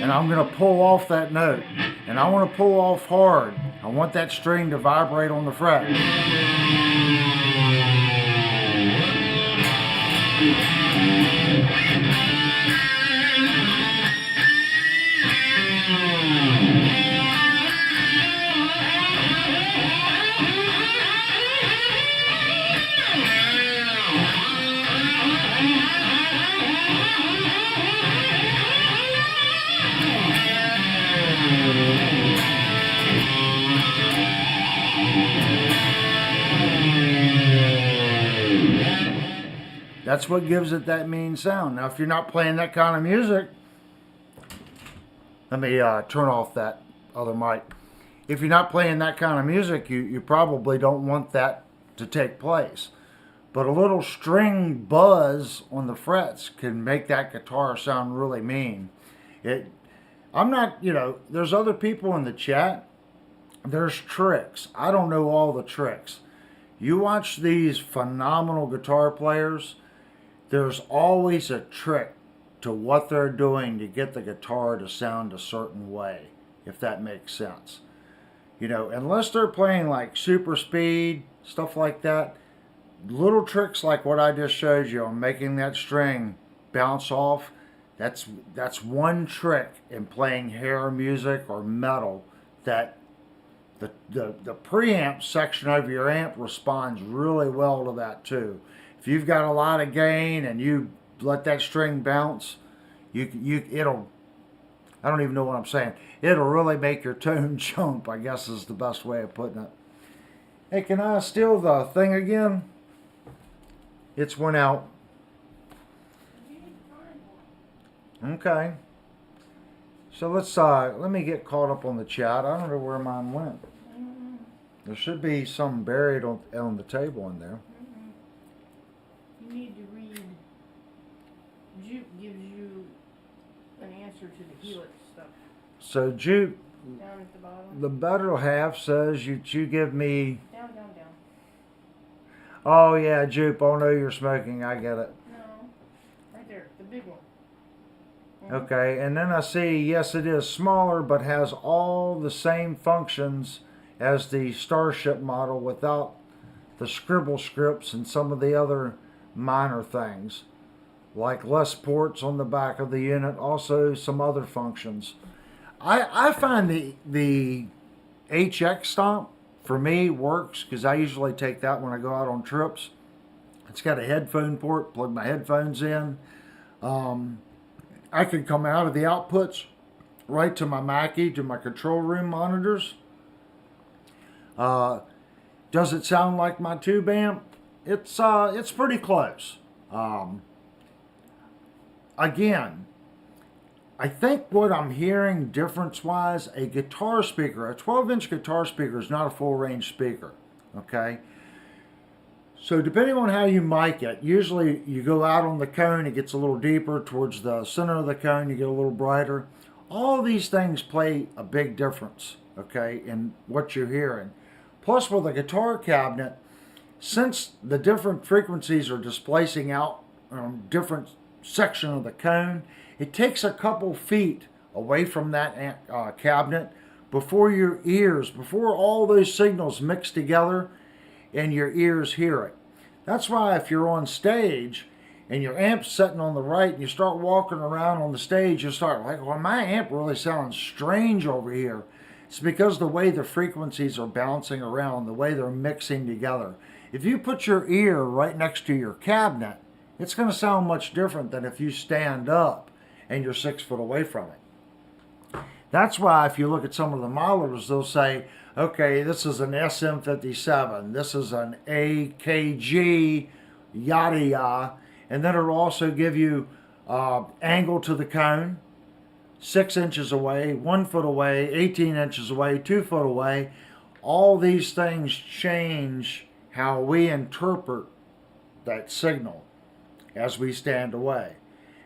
and I'm going to pull off that note. And I want to pull off hard. I want that string to vibrate on the fret. That's what gives it that mean sound. Now, if you're not playing that kind of music, let me turn off that other mic. If you're not playing that kind of music, you probably don't want that to take place. But a little string buzz on the frets can make that guitar sound really mean. I'm not, there's other people in the chat. There's tricks. I don't know all the tricks. You watch these phenomenal guitar players, there's always a trick to what they're doing to get the guitar to sound a certain way, if that makes sense. Unless they're playing like super speed, stuff like that, little tricks like what I just showed you on making that string bounce off, That's one trick in playing hair music or metal, that the preamp section of your amp responds really well to that too. If you've got a lot of gain and you let that string bounce, it'll, I don't even know what I'm saying. It'll really make your tone jump, I guess is the best way of putting it. Hey, can I steal the thing again? It's went out. Okay. So let me get caught up on the chat. I don't know where mine went. There should be some buried on the table in there. You need to read. Juke gives you an answer to the helix stuff. So Juke, Down at the bottom. the better half says you give me. Down. Oh yeah, Jupe. Oh no, you're smoking. I get it. No. Right there, the big one. Okay, and then I see, yes, it is smaller, but has all the same functions as the Starship model without the scribble scripts and some of the other minor things, like less ports on the back of the unit, also some other functions. I find the HX stomp, for me, works, because I usually take that when I go out on trips. It's got a headphone port, plug my headphones in. I can come out of the outputs right to my Mackie, to my control room monitors. Does it sound like my tube amp? It's pretty close. Again, I think what I'm hearing difference-wise, a guitar speaker, a 12-inch guitar speaker is not a full-range speaker, okay? So depending on how you mic it, usually you go out on the cone, it gets a little deeper towards the center of the cone, you get a little brighter. All these things play a big difference, okay, in what you're hearing. Plus with a guitar cabinet, since the different frequencies are displacing out different section of the cone, it takes a couple feet away from that cabinet before all those signals mix together and your ears hear it. That's why if you're on stage and your amp's sitting on the right and you start walking around on the stage, you start like, well, my amp really sounds strange over here. It's because the way the frequencies are bouncing around, the way they're mixing together. If you put your ear right next to your cabinet, it's going to sound much different than if you stand up and you're 6 foot away from it. That's why if you look at some of the modelers, they'll say, okay, this is an SM57, this is an AKG, yada yada, and then it'll also give you angle to the cone, 6 inches away, 1 foot away, 18 inches away, 2 foot away. All these things change how we interpret that signal as we stand away.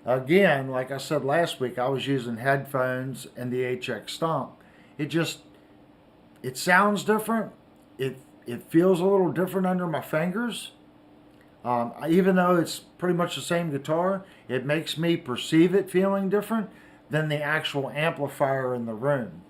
Again, like I said last week, I was using headphones and the HX Stomp. It sounds different. It feels a little different under my fingers. Even though it's pretty much the same guitar, it makes me perceive it feeling different than the actual amplifier in the room.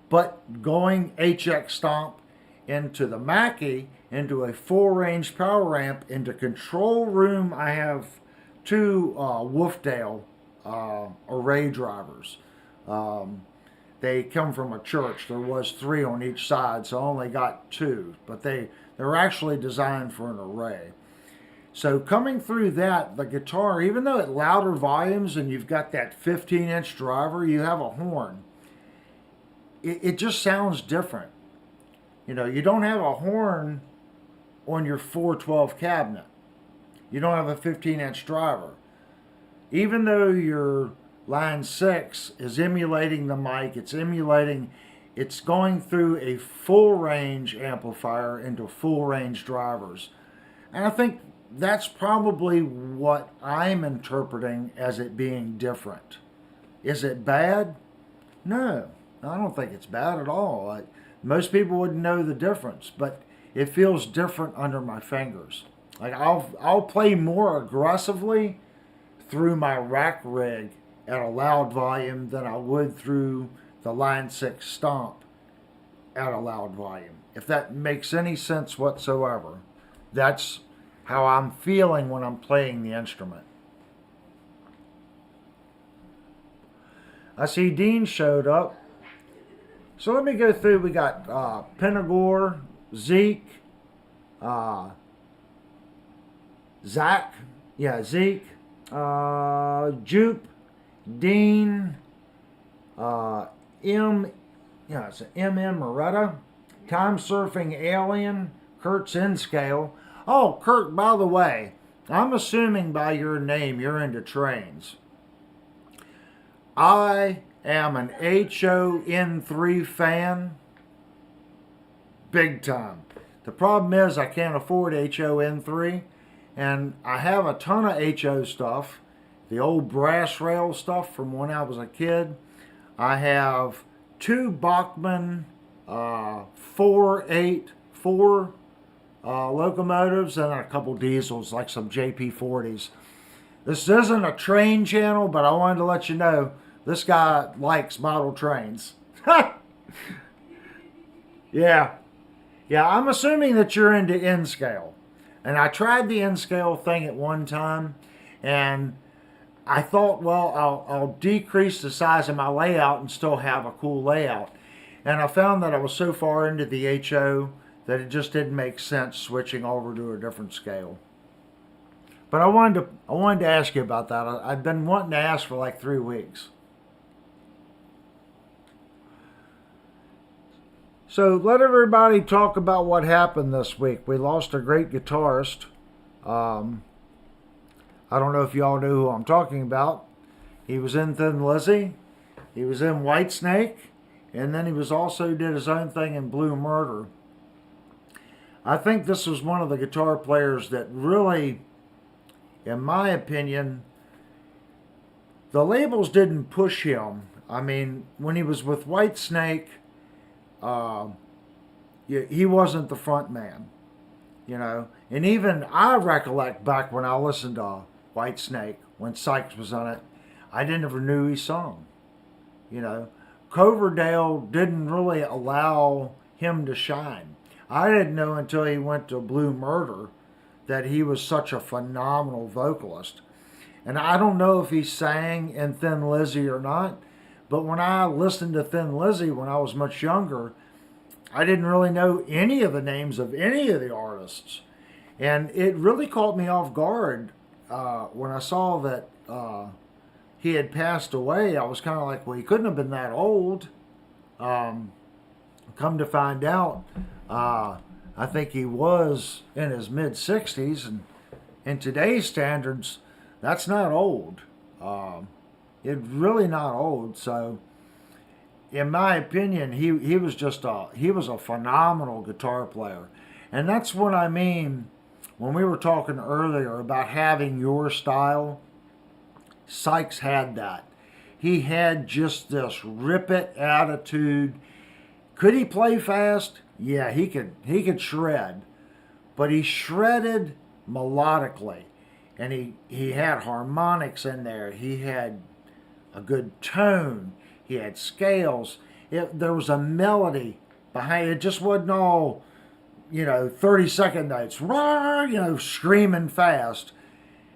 But going HX Stomp into the Mackie, into a full range power amp, into control room, I have 2 Wolfdale array drivers. They come from a church. There was 3 on each side, so I only got 2. But they're actually designed for an array. So coming through that, the guitar, even though at louder volumes and you've got that 15-inch driver, you have a horn. It just sounds different. You know, you don't have a horn on your 412 cabinet. You don't have a 15-inch driver. Even though your line 6 is emulating the mic, it's going through a full range amplifier into full range drivers. And I think that's probably what I'm interpreting as it being different. Is it bad? No, I don't think it's bad at all. Most people wouldn't know the difference, but it feels different under my fingers. Like I'll play more aggressively through my rack rig at a loud volume than I would through the Line 6 Stomp at a loud volume. If that makes any sense whatsoever, that's how I'm feeling when I'm playing the instrument. I see Dean showed up. So let me go through. We got Penagore, Zeke, Zach, Zeke, Jupe, Dean, it's M.M. Moretta, Time Surfing Alien, Kurt's in scale. Oh, Kurt, by the way, I'm assuming by your name you're into trains. I am an HON3 fan, big time. The problem is I can't afford HON3, and I have a ton of HO stuff, the old brass rail stuff from when I was a kid. I have two Bachmann 484 locomotives and a couple diesels, like some JP40s. This isn't a train channel, but I wanted to let you know this guy likes model trains. Yeah. Yeah, I'm assuming that you're into N-scale. And I tried the N-scale thing at one time, and I thought, well, I'll decrease the size of my layout and still have a cool layout. And I found that I was so far into the HO that it just didn't make sense switching over to a different scale. But I wanted to ask you about that. I've been wanting to ask for like 3 weeks. So let everybody talk about what happened this week. We lost a great guitarist. I don't know if y'all know who I'm talking about. He was in Thin Lizzy. He was in Whitesnake. And then he was also did his own thing in Blue Murder. I think this was one of the guitar players that really, in my opinion, the labels didn't push him. I mean, when he was with Whitesnake, he wasn't the front man, you know. And even I recollect back when I listened to Whitesnake, when Sykes was on it, I never knew he sung, you know. Coverdale didn't really allow him to shine. I didn't know until he went to Blue Murder that he was such a phenomenal vocalist. And I don't know if he sang in Thin Lizzy or not, but when I listened to Thin Lizzy when I was much younger, I didn't really know any of the names of any of the artists. And it really caught me off guard when I saw that he had passed away. I was kind of like, well, he couldn't have been that old. Come to find out, I think he was in his mid-60s, and in today's standards, that's not old. It's really not old. So, in my opinion, he was a phenomenal guitar player, and that's what I mean when we were talking earlier about having your style. Sykes had that. He had just this rip it attitude. Could he play fast? Yeah, he could shred, but he shredded melodically, and he had harmonics in there. He had a good tone. He had scales. There was a melody behind it. It just wasn't all, 30-second notes, screaming fast.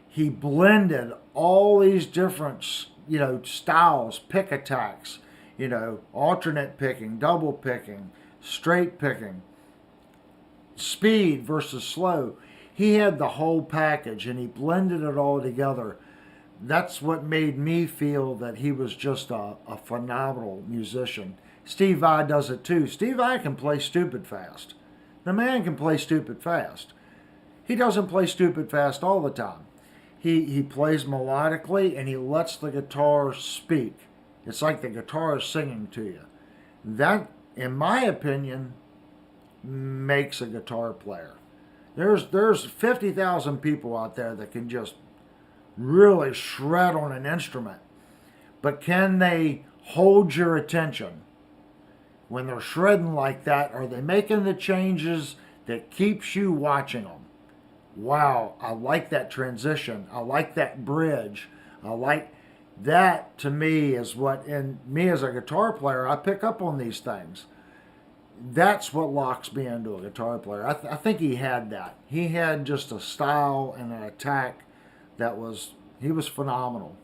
He blended all these different, styles, pick attacks, alternate picking, double picking, straight picking, speed versus slow. He had the whole package, and he blended it all together. That's what made me feel that he was just a phenomenal musician. Steve Vai does it too. Steve Vai can play stupid fast. The man can play stupid fast. He doesn't play stupid fast all the time. He plays melodically, and he lets the guitar speak. It's like the guitar is singing to you. That, in my opinion, makes a guitar player. There's 50,000 people out there that can just really shred on an instrument, but can they hold your attention when they're shredding like that? Are they making the changes that keeps you watching them? Wow, I like that transition. I like that bridge. I like that. To me is what, in me as a guitar player, I pick up on these things. That's what locks me into a guitar player. I think he had that. He had just a style and an attack that he was phenomenal.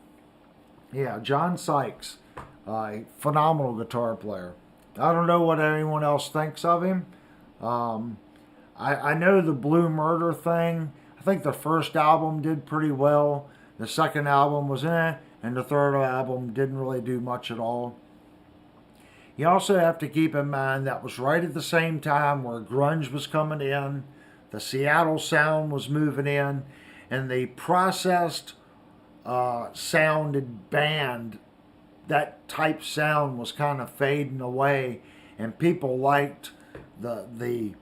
Yeah, John Sykes. A phenomenal guitar player. I don't know what anyone else thinks of him. I know the Blue Murder thing. I think the first album did pretty well. The second album was and the third album didn't really do much at all. You also have to keep in mind that was right at the same time where grunge was coming in, the Seattle sound was moving in, and the processed sounded band, that type sound was kind of fading away, and people liked the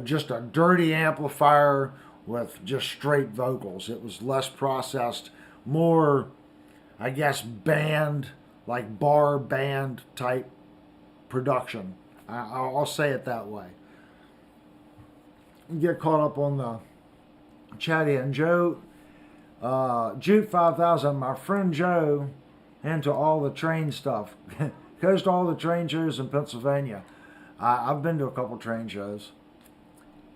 just a dirty amplifier with just straight vocals. It was less processed, more, I guess, band, like bar band type production. I'll say it that way. Get caught up on the chatty and Joe, Juke 5000, my friend Joe, into all the train stuff. Goes to all the train shows in Pennsylvania. I've been to a couple train shows.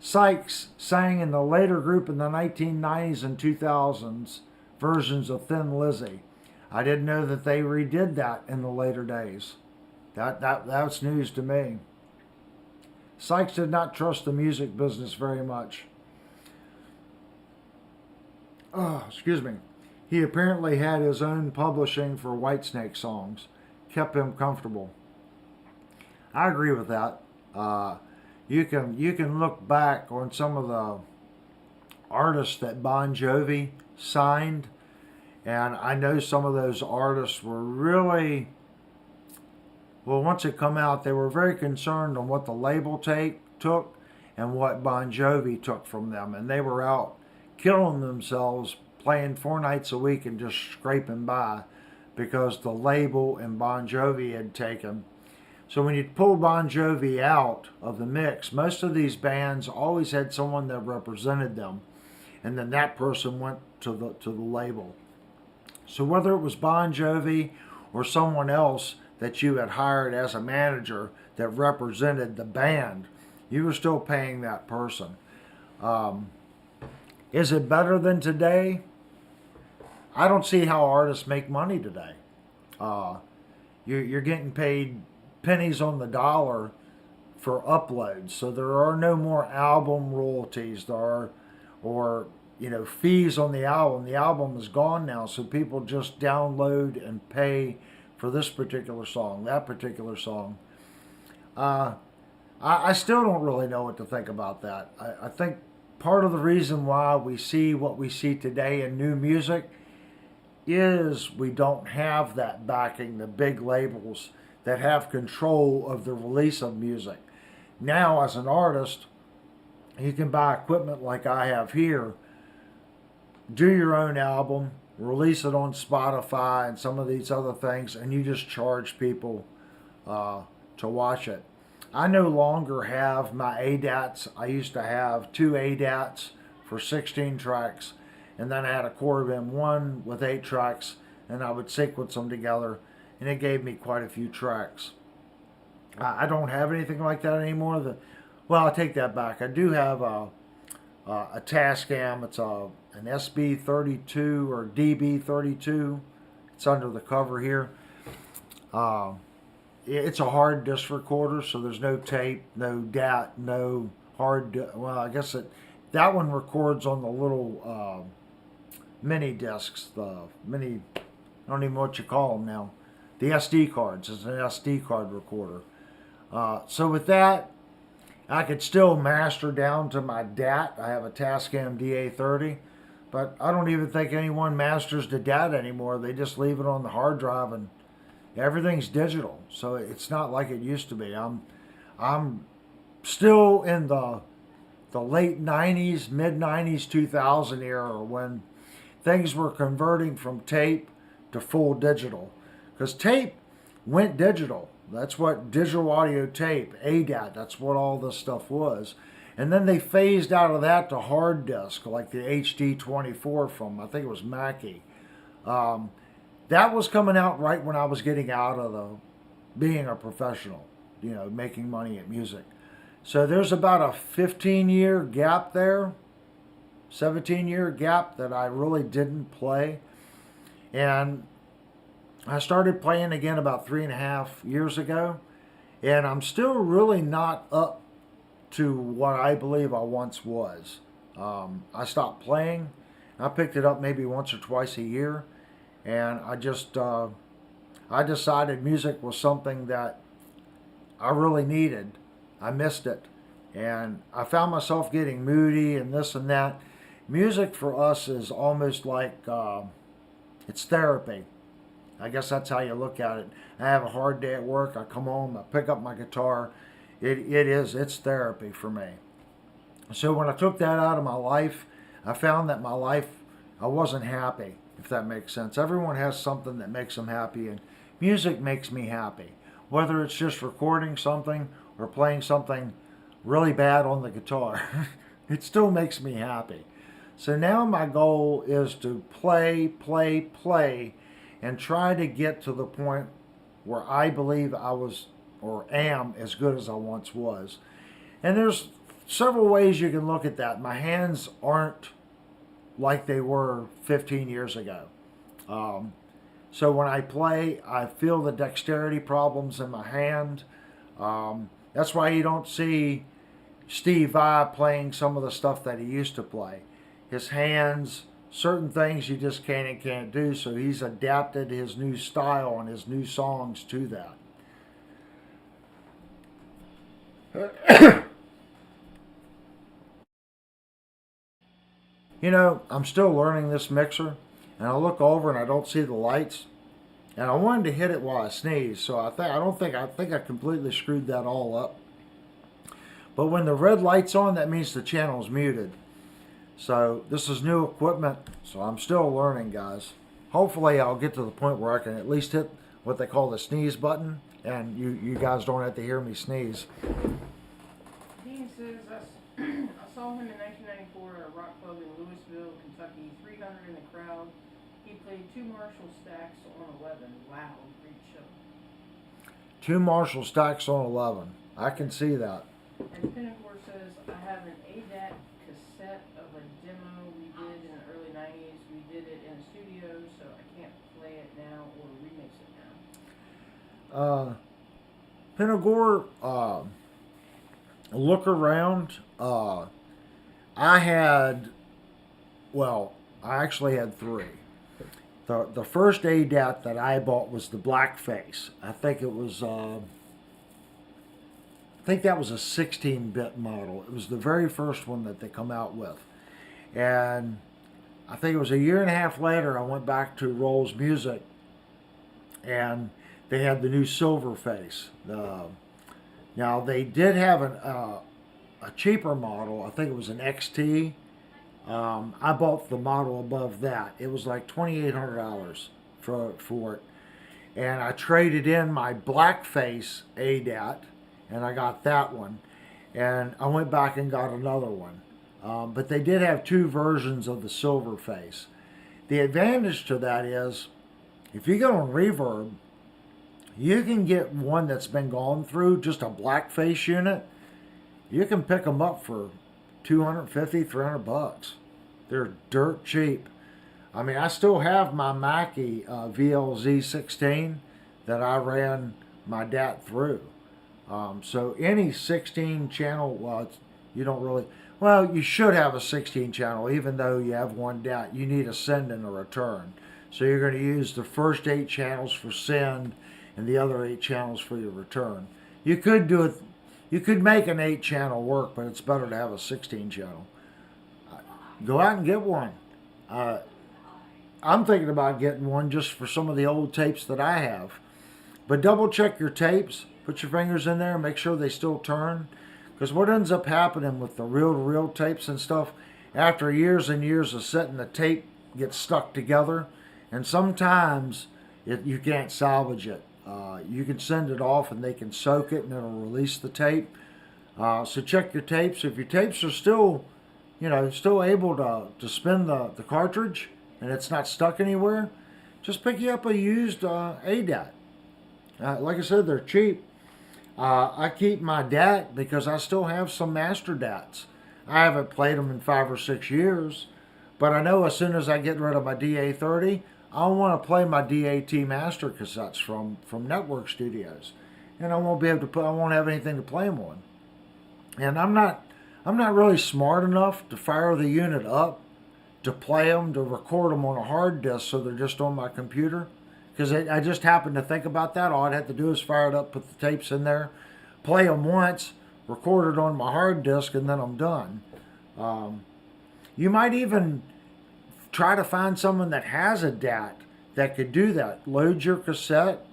Sykes sang in the later group in the 1990s and 2000s versions of Thin Lizzy. I didn't know that they redid that in the later days. That's news to me. Sykes did not trust the music business very much. Oh, excuse me. He apparently had his own publishing for Whitesnake songs. Kept him comfortable. I agree with that. You can look back on some of the artists that Bon Jovi signed, and I know some of those artists were really, well, once it come out, they were very concerned on what the label took and what Bon Jovi took from them, and they were out killing themselves playing 4 nights a week and just scraping by because the label and Bon Jovi had taken. So when you pull Bon Jovi out of the mix, most of these bands always had someone that represented them, and then that person went to the label. So whether it was Bon Jovi or someone else that you had hired as a manager that represented the band, you were still paying that person. Is it better than today? I don't see how artists make money today. You're getting paid pennies on the dollar for uploads, so there are no more album royalties. There are, or fees on the album. The album is gone now, so people just download and pay for this particular song, that particular song. I still don't really know what to think about that. I think part of the reason why we see what we see today in new music is we don't have that backing, the big labels that have control of the release of music. Now, as an artist, you can buy equipment like I have here, do your own album, release it on Spotify and some of these other things, and you just charge people to watch it. I no longer have my ADATs. I used to have 2 ADATs for 16 tracks, and then I had a Core M1 with 8 tracks, and I would sequence them together, and it gave me quite a few tracks. I don't have anything like that anymore. Well, I take that back. I do have a Tascam. It's an SB32 or DB32. It's under the cover here. It's a hard disc recorder, so there's no tape, no DAT, no hard. Well, I guess that one records on the little mini discs. The mini, I don't even know what you call them now. The SD cards. It's an SD card recorder. So with that, I could still master down to my DAT. I have a Tascam DA30, but I don't even think anyone masters the DAT anymore. They just leave it on the hard drive, and everything's digital. So it's not like it used to be. I'm still in the late 90s, mid 90s, 2000 era when things were converting from tape to full digital. Because tape went digital. That's what digital audio tape, ADAT, that's what all this stuff was. And then they phased out of that to hard disk, like the HD24 from, I think it was Mackie. That was coming out right when I was getting out of being a professional, making money at music. So there's about a 15-year gap there, 17-year gap that I really didn't play. And I started playing again about 3.5 years ago, and I'm still really not up to what I believe I once was. I stopped playing. I picked it up maybe once or twice a year, and I decided music was something that I really needed. I missed it, and I found myself getting moody and this and that. Music for us is almost like it's therapy. I guess that's how you look at it. I have a hard day at work. I come home, I pick up my guitar. It's therapy for me. So when I took that out of my life, I found that my life, I wasn't happy, if that makes sense. Everyone has something that makes them happy, and music makes me happy. Whether it's just recording something or playing something really bad on the guitar, it still makes me happy. So now my goal is to play, and try to get to the point where I believe I was or am as good as I once was. And there's several ways you can look at that. My hands aren't like they were 15 years ago. So when I play, I feel the dexterity problems in my hand. That's why you don't see Steve Vai playing some of the stuff that he used to play. His hands, certain things you just can and can't do, so he's adapted his new style and his new songs to that. You know, I'm still learning this mixer, and I look over and I don't see the lights, and I wanted to hit it while I sneezed, so I think I completely screwed that all up. But when the red light's on, that means the channel's muted. So this is new equipment, so I'm still learning, guys. Hopefully I'll get to the point where I can at least hit what they call the sneeze button, and you guys don't have to hear me sneeze. Dean says, I saw him in 1994 at a rock club in Louisville, Kentucky, 300 in the crowd. He played 2 Marshall stacks on 11. Wow, great show. 2 Marshall stacks on 11. I can see that. And Pinnacle says, I have an ADAT cassette of a demo we did in the early 90s. We did it in a studio, so I can't play it now or remix it now. Pinagore, look around. I actually had 3. The first ADAT that I bought was the blackface. I think that was a 16-bit model. It was the very first one that they come out with. And I think it was a year and a half later, I went back to Rolls Music, and they had the new silver face. Now, they did have a cheaper model. I think it was an XT. I bought the model above that. It was like $2,800 for it. And I traded in my blackface ADAT, and I got that one. And I went back and got another one. But they did have 2 versions of the silver face. The advantage to that is, if you go on Reverb, you can get one that's been gone through, just a blackface unit. You can pick them up for $250, $300. They're dirt cheap. I mean, I still have my Mackie VLZ16 that I ran my DAT through. So any 16 channel, you don't really, you should have a 16 channel, even though you have one DAT. You need a send and a return. So you're going to use the first 8 channels for send and the other 8 channels for your return. You could do it, you could make an 8 channel work, but it's better to have a 16 channel. Go out and get one. I'm thinking about getting one just for some of the old tapes that I have. But double check your tapes. Put your fingers in there and make sure they still turn. Because what ends up happening with the reel-to-reel tapes and stuff, after years and years of setting, the tape gets stuck together. And sometimes you can't salvage it. You can send it off and they can soak it and it'll release the tape. So check your tapes. If your tapes are still able to spin the cartridge and it's not stuck anywhere, just pick you up a used ADAT. Like I said, they're cheap. I keep my DAT because I still have some master DATs. I haven't played them in 5 or 6 years, but I know as soon as I get rid of my DA30, I want to play my DAT master cassettes from network studios, and I won't be able to put. I won't have anything to play them on. And I'm not really smart enough to fire the unit up, to play them, to record them on a hard disk, so they're just on my computer. Because I just happened to think about that. All I'd have to do is fire it up, put the tapes in there, play them once, record it on my hard disk, and then I'm done. You might even try to find someone that has a DAT that could do that. Load your cassette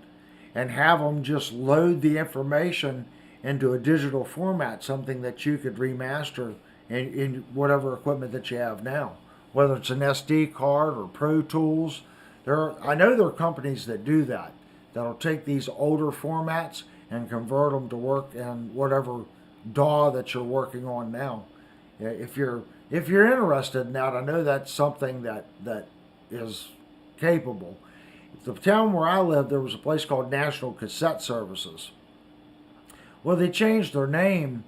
and have them just load the information into a digital format, something that you could remaster in whatever equipment that you have now, whether it's an SD card or Pro Tools. I know there are companies that do that, that'll take these older formats and convert them to work in whatever DAW that you're working on now. If you're interested in that, I know that's something that is capable. The town where I lived, there was a place called National Cassette Services. Well, they changed their name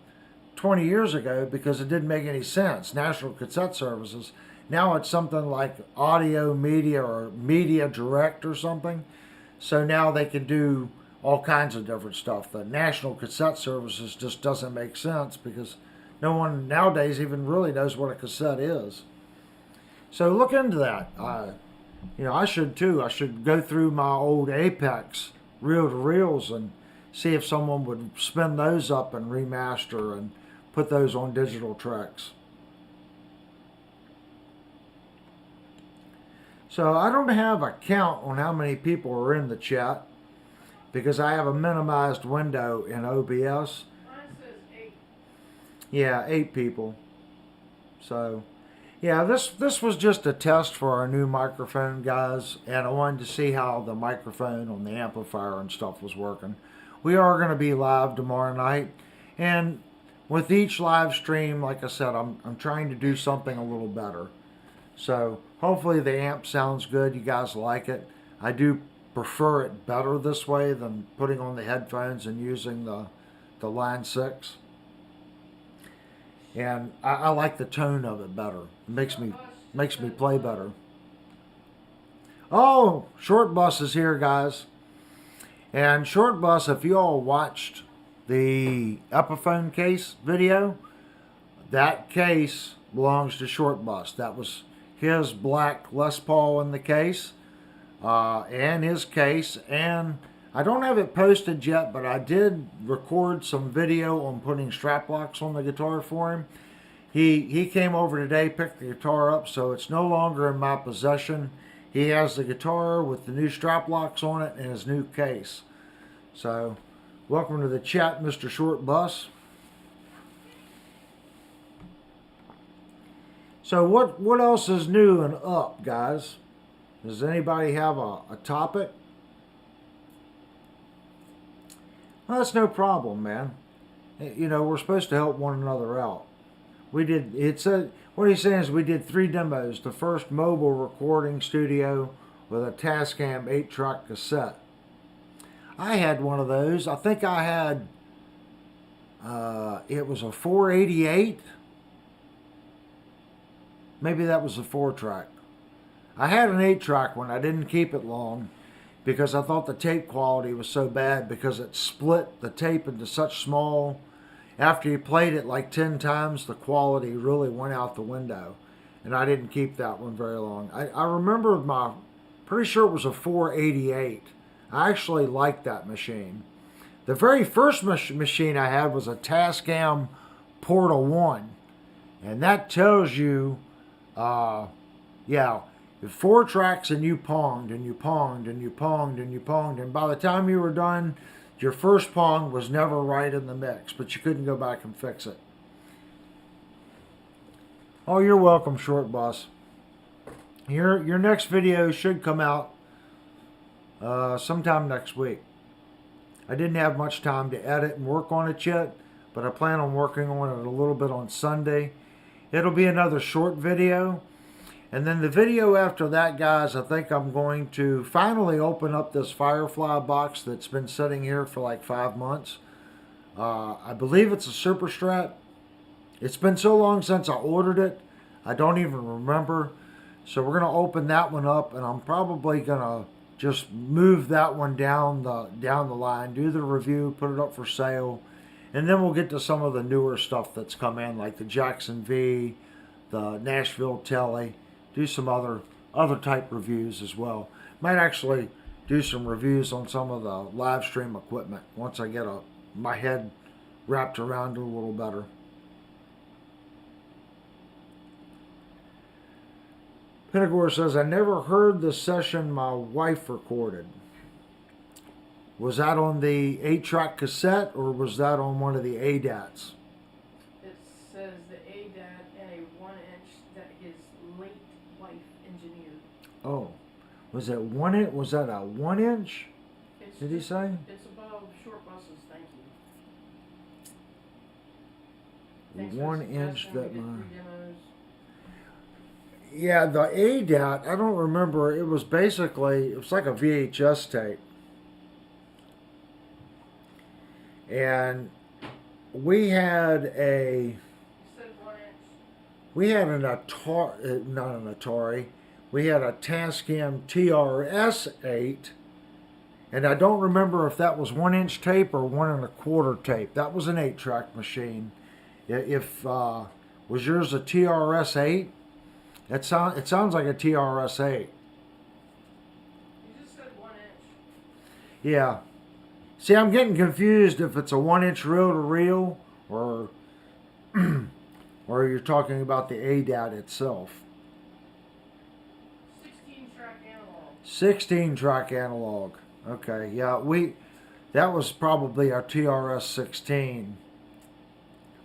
20 years ago because it didn't make any sense. National Cassette Services. Now it's something like Audio Media or Media Direct or something. So now they can do all kinds of different stuff. The National Cassette Services just doesn't make sense because no one nowadays even really knows what a cassette is. So look into that. I should too. I should go through my old Apex reel-to-reels and see if someone would spin those up and remaster and put those on digital tracks. So I don't have a count on how many people are in the chat because I have a minimized window in OBS. Mine says 8. Yeah, 8 people. So, yeah, this was just a test for our new microphone, guys, and I wanted to see how the microphone on the amplifier and stuff was working. We are going to be live tomorrow night, and with each live stream, like I said, I'm trying to do something a little better. So hopefully the amp sounds good. You guys like it. I do prefer it better this way than putting on the headphones and using the Line 6. And I like the tone of it better. It makes me play better. Oh, Short Bus is here, guys. And Short Bus, if you all watched the Epiphone case video, that case belongs to Short Bus. That was his black Les Paul in the case, and his case. And I don't have it posted yet, but I did record some video on putting strap locks on the guitar for him. He came over today, picked the guitar up, so it's no longer in my possession. He has the guitar with the new strap locks on it and his new case. So, welcome to the chat, Mr. Short Bus. So what else is new and up, guys? Does anybody have a topic? Well, that's no problem, man. You know, we're supposed to help one another out. What he's saying is we did 3 demos. The first mobile recording studio with a Tascam 8-track cassette. I had one of those. I think I had, it was a 488. Maybe that was a 4-track. I had an 8-track one. I didn't keep it long because I thought the tape quality was so bad because it split the tape into such small. After you played it like 10 times, the quality really went out the window. And I didn't keep that one very long. I remember pretty sure it was a 488. I actually liked that machine. The very first machine I had was a Tascam Portal 1. And that tells you, 4 tracks and you ponged and you ponged and you ponged and you ponged. And by the time you were done, your first pong was never right in the mix, but you couldn't go back and fix it. Oh, you're welcome, Short Bus. Your next video should come out sometime next week. I didn't have much time to edit and work on it yet, but I plan on working on it a little bit on Sunday. It'll be another short video. And then the video after that, guys, I think I'm going to finally open up this Firefly box that's been sitting here for like 5 months. I believe it's a Super Strat. It's been so long since I ordered it, I don't even remember. So we're going to open that one up, and I'm probably going to just move that one down the line, do the review, put it up for sale, and then we'll get to some of the newer stuff that's come in, like the Jackson V, the Nashville Telly, do some other type reviews as well. Might actually do some reviews on some of the live stream equipment once I get my head wrapped around it a little better. Pinagore says, I never heard the session my wife recorded. Was that on the 8-track cassette or was that on one of the ADATs? It says the ADAT and a 1-inch that his late wife engineered. Oh, was that 1-inch? Was that a 1-inch? Did he say? It's above short buses, thank you. Thanks 1-inch for that suggesting. We my. did 3 demos. Yeah, the ADAT, I don't remember. It was basically, it was like a VHS tape. And we had You said 1-inch. we had an Atari, not an Atari, we had a Tascam TRS-8, and I don't remember if that was 1-inch tape or 1 1/4 tape. That was an 8-track machine. If was yours a TRS-8? It sounds like a TRS-8. You just said 1-inch. Yeah. See, I'm getting confused if it's a 1-inch reel-to-reel or or you're talking about the ADAT itself. 16-track analog. 16-track analog. Okay, yeah, that was probably our TRS-16.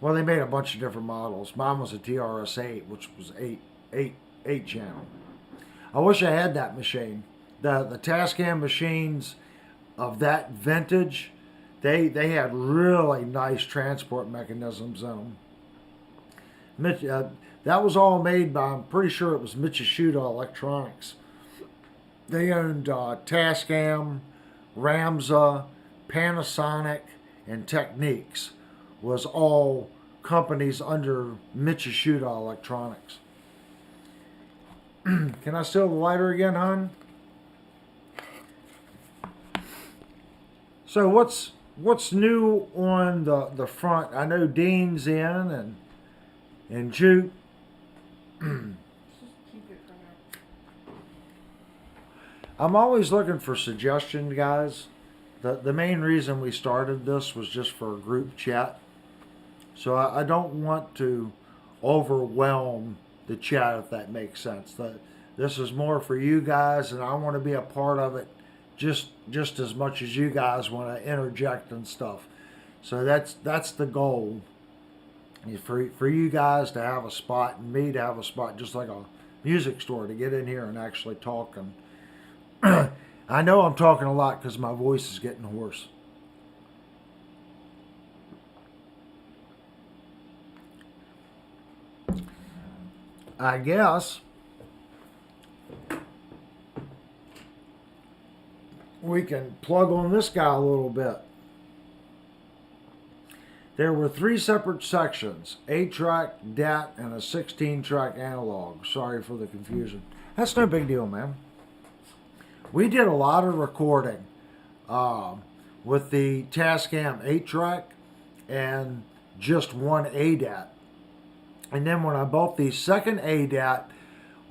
Well, they made a bunch of different models. Mine was a TRS-8, which was 8 channel. I wish I had that machine. The Tascam machines of that vintage, they had really nice transport mechanisms in them. That was all made by, I'm pretty sure it was Mitsubishi Electronics. They owned Tascam, Ramza, Panasonic, and Techniques. Was all companies under Mitsubishi Electronics. Can I steal the lighter again, hon? So what's new on the front? I know Dean's in and Juke. Just keep it for now. I'm always looking for suggestions, guys. The main reason we started this was just for a group chat. So I don't want to overwhelm the chat, if that makes sense. This is more for you guys, and I want to be a part of it just as much as you guys want to interject and stuff. So that's the goal. For you guys to have a spot and me to have a spot, just like a music store, to get in here and actually talk. And I know I'm talking a lot because my voice is getting hoarse. I guess we can plug on this guy a little bit. There were 3 separate sections, 8-track, DAT, and a 16-track analog. Sorry for the confusion. That's no big deal, man. We did a lot of recording with the Tascam 8-track and just one ADAT. And then when I bought the second ADAT,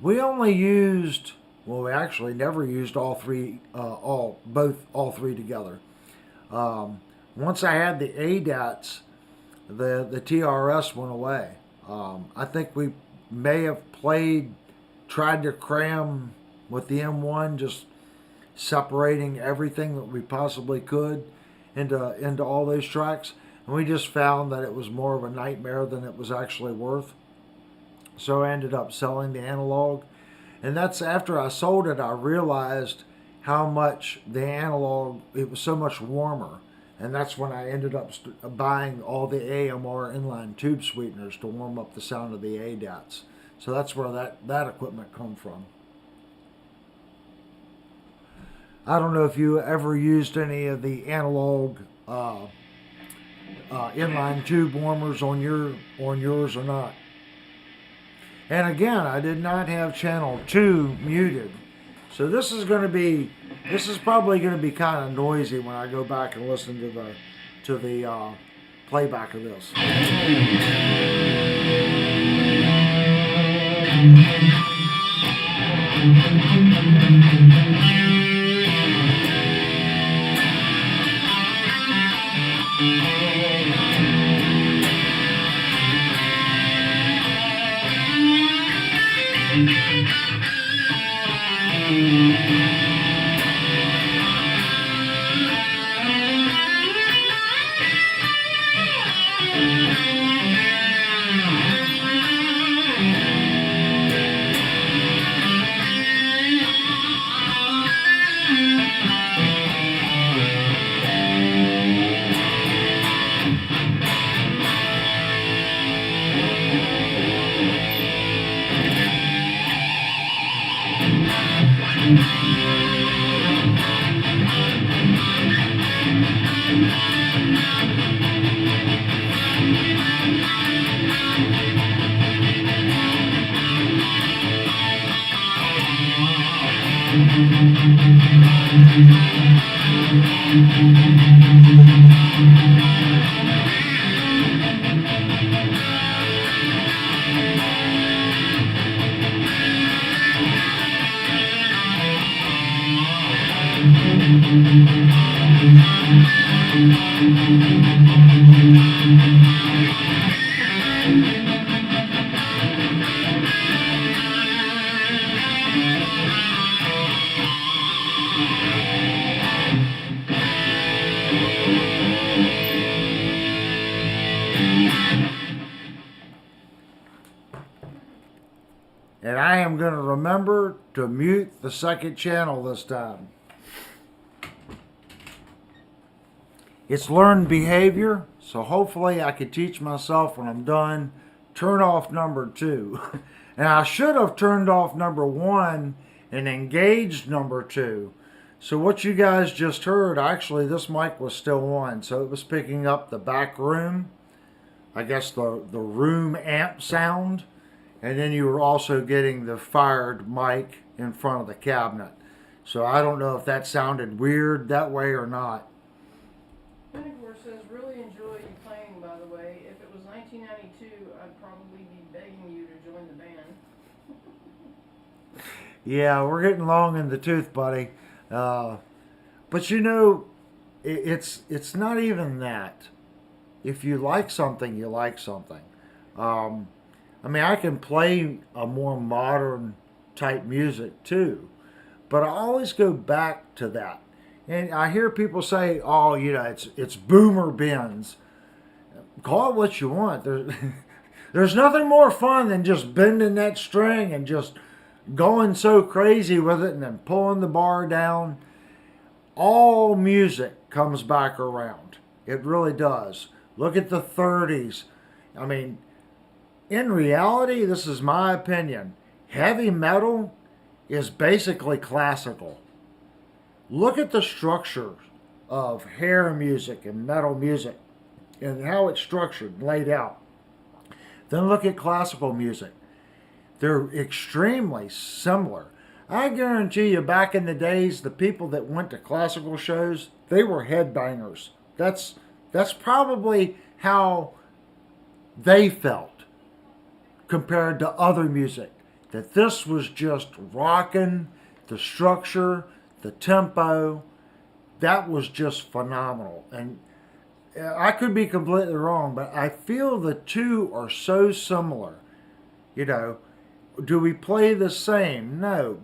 we only used, well, we actually never used all three together. Once I had the ADATs, the TRS went away. I think we may have tried to cram with the M1, just separating everything that we possibly could into all those tracks. And we just found that it was more of a nightmare than it was actually worth. So I ended up selling the analog. And that's after I sold it, I realized how much the analog, it was so much warmer. And that's when I ended up buying all the AMR inline tube sweeteners to warm up the sound of the ADATs. So that's where that equipment come from. I don't know if you ever used any of the analog inline tube warmers on yours or not. And again, I did not have channel 2 muted. So this is probably going to be kind of noisy when I go back and listen to the playback of this. And I am going to remember to mute the second channel this time. It's learned behavior, so hopefully I can teach myself when I'm done, turn off number 2. And I should have turned off number 1 and engaged number 2. So what you guys just heard, actually this mic was still on, so it was picking up the back room, I guess the room amp sound. And then you were also getting the fired mic in front of the cabinet. So I don't know if that sounded weird that way or not. MusicNGear says, really enjoy you playing, by the way. If it was 1992, I'd probably be begging you to join the band. Yeah, we're getting long in the tooth, buddy. But you know, it's not even that. If you like something, you like something. I mean, I can play a more modern type music too, but I always go back to that. And I hear people say, "Oh, you know, it's boomer bends." Call it what you want. There's nothing more fun than just bending that string and just going so crazy with it and then pulling the bar down. All music comes back around. It really does. Look at the 30s. I mean, in reality, this is my opinion, heavy metal is basically classical. Look at the structure of hair music and metal music and how it's structured, laid out. Then look at classical music. They're extremely similar. I guarantee you back in the days, the people that went to classical shows, they were headbangers. That's probably how they felt compared to other music. That this was just rocking, the structure, the tempo, that was just phenomenal. And I could be completely wrong, but I feel the two are so similar. You know, do we play the same? No.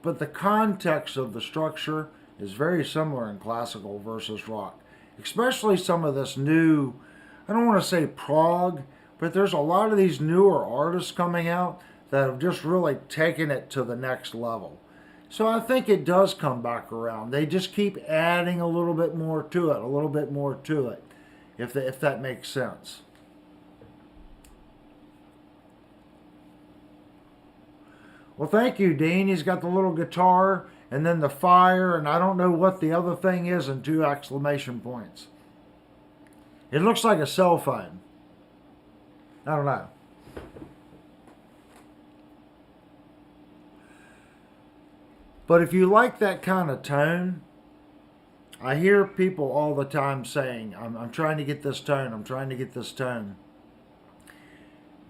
But the context of the structure is very similar in classical versus rock. Especially some of this new, I don't want to say prog, but there's a lot of these newer artists coming out that have just really taken it to the next level. So I think it does come back around. They just keep adding a little bit more to it, a little bit more to it, if that makes sense. Well, thank you, Dean. He's got the little guitar and then the fire, and I don't know what the other thing is, and 2 exclamation points. It looks like a cell phone. I don't know. But if you like that kind of tone, I hear people all the time saying, I'm trying to get this tone, I'm trying to get this tone.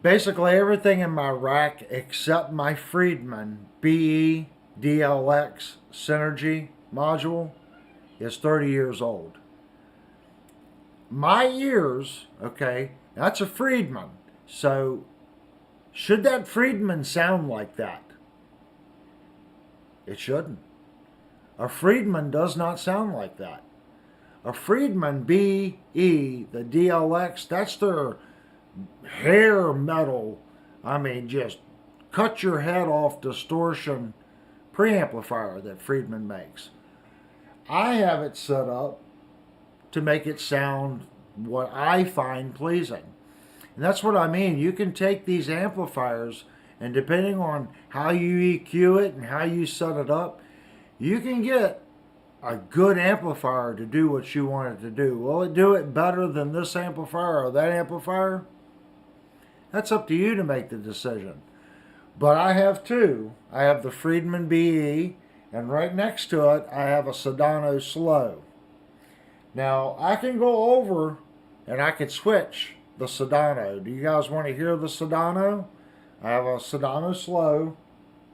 Basically everything in my rack except my Friedman BE DLX Synergy module is 30 years old. My ears, okay, that's a Friedman. So should that Friedman sound like that? It shouldn't. A Friedman does not sound like that. A Friedman BE, the DLX, that's their hair metal, I mean just cut your head off distortion preamplifier that Friedman makes. I have it set up to make it sound what I find pleasing. And that's what I mean. You can take these amplifiers and depending on how you EQ it and how you set it up, you can get a good amplifier to do what you want it to do. Will it do it better than this amplifier or that amplifier? That's up to you to make the decision. But I have two. I have the Friedman BE, and right next to it, I have a Sedano Slow. Now, I can go over and I can switch the Sedano. Do you guys want to hear the Sedano? I have a Sedano Slow,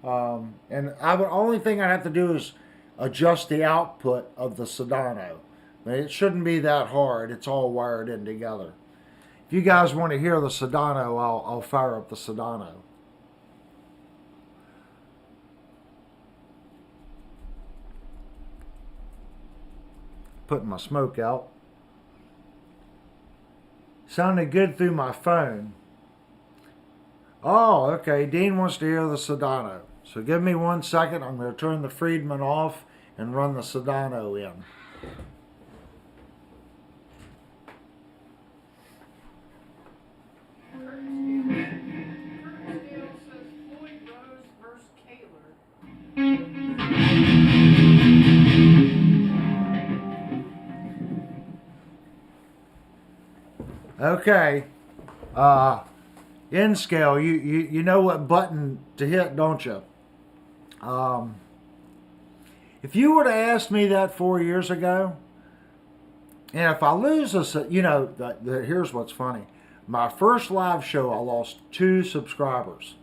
and the only thing I have to do is adjust the output of the Sedano. It shouldn't be that hard. It's all wired in together. If you guys want to hear the Sedano, I'll fire up the Sedano. Putting my smoke out. Sounded good through my phone. Oh, okay. Dean wants to hear the Sedano. So give me 1 second. I'm going to turn the Friedman off and run the Sedano in. Okay, in scale, you know what button to hit, don't you? If you would have asked me that 4 years ago, and if I lose this, here's what's funny. My first live show, I lost 2 subscribers.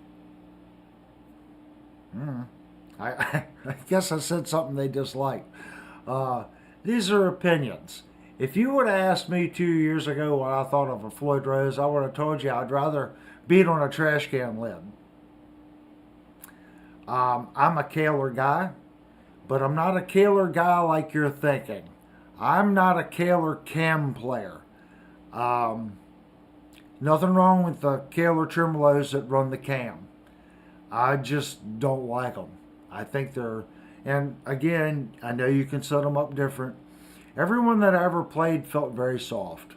I guess I said something they disliked. These are opinions. If you would have asked me 2 years ago what I thought of a Floyd Rose, I would have told you I'd rather beat on a trash can lid. I'm a Kaler guy, but I'm not a Kaler guy like you're thinking. I'm not a Kaler cam player. Nothing wrong with the Kaler tremolos that run the cam. I just don't like them. I think they're, and again, I know you can set them up different. Everyone that I ever played felt very soft.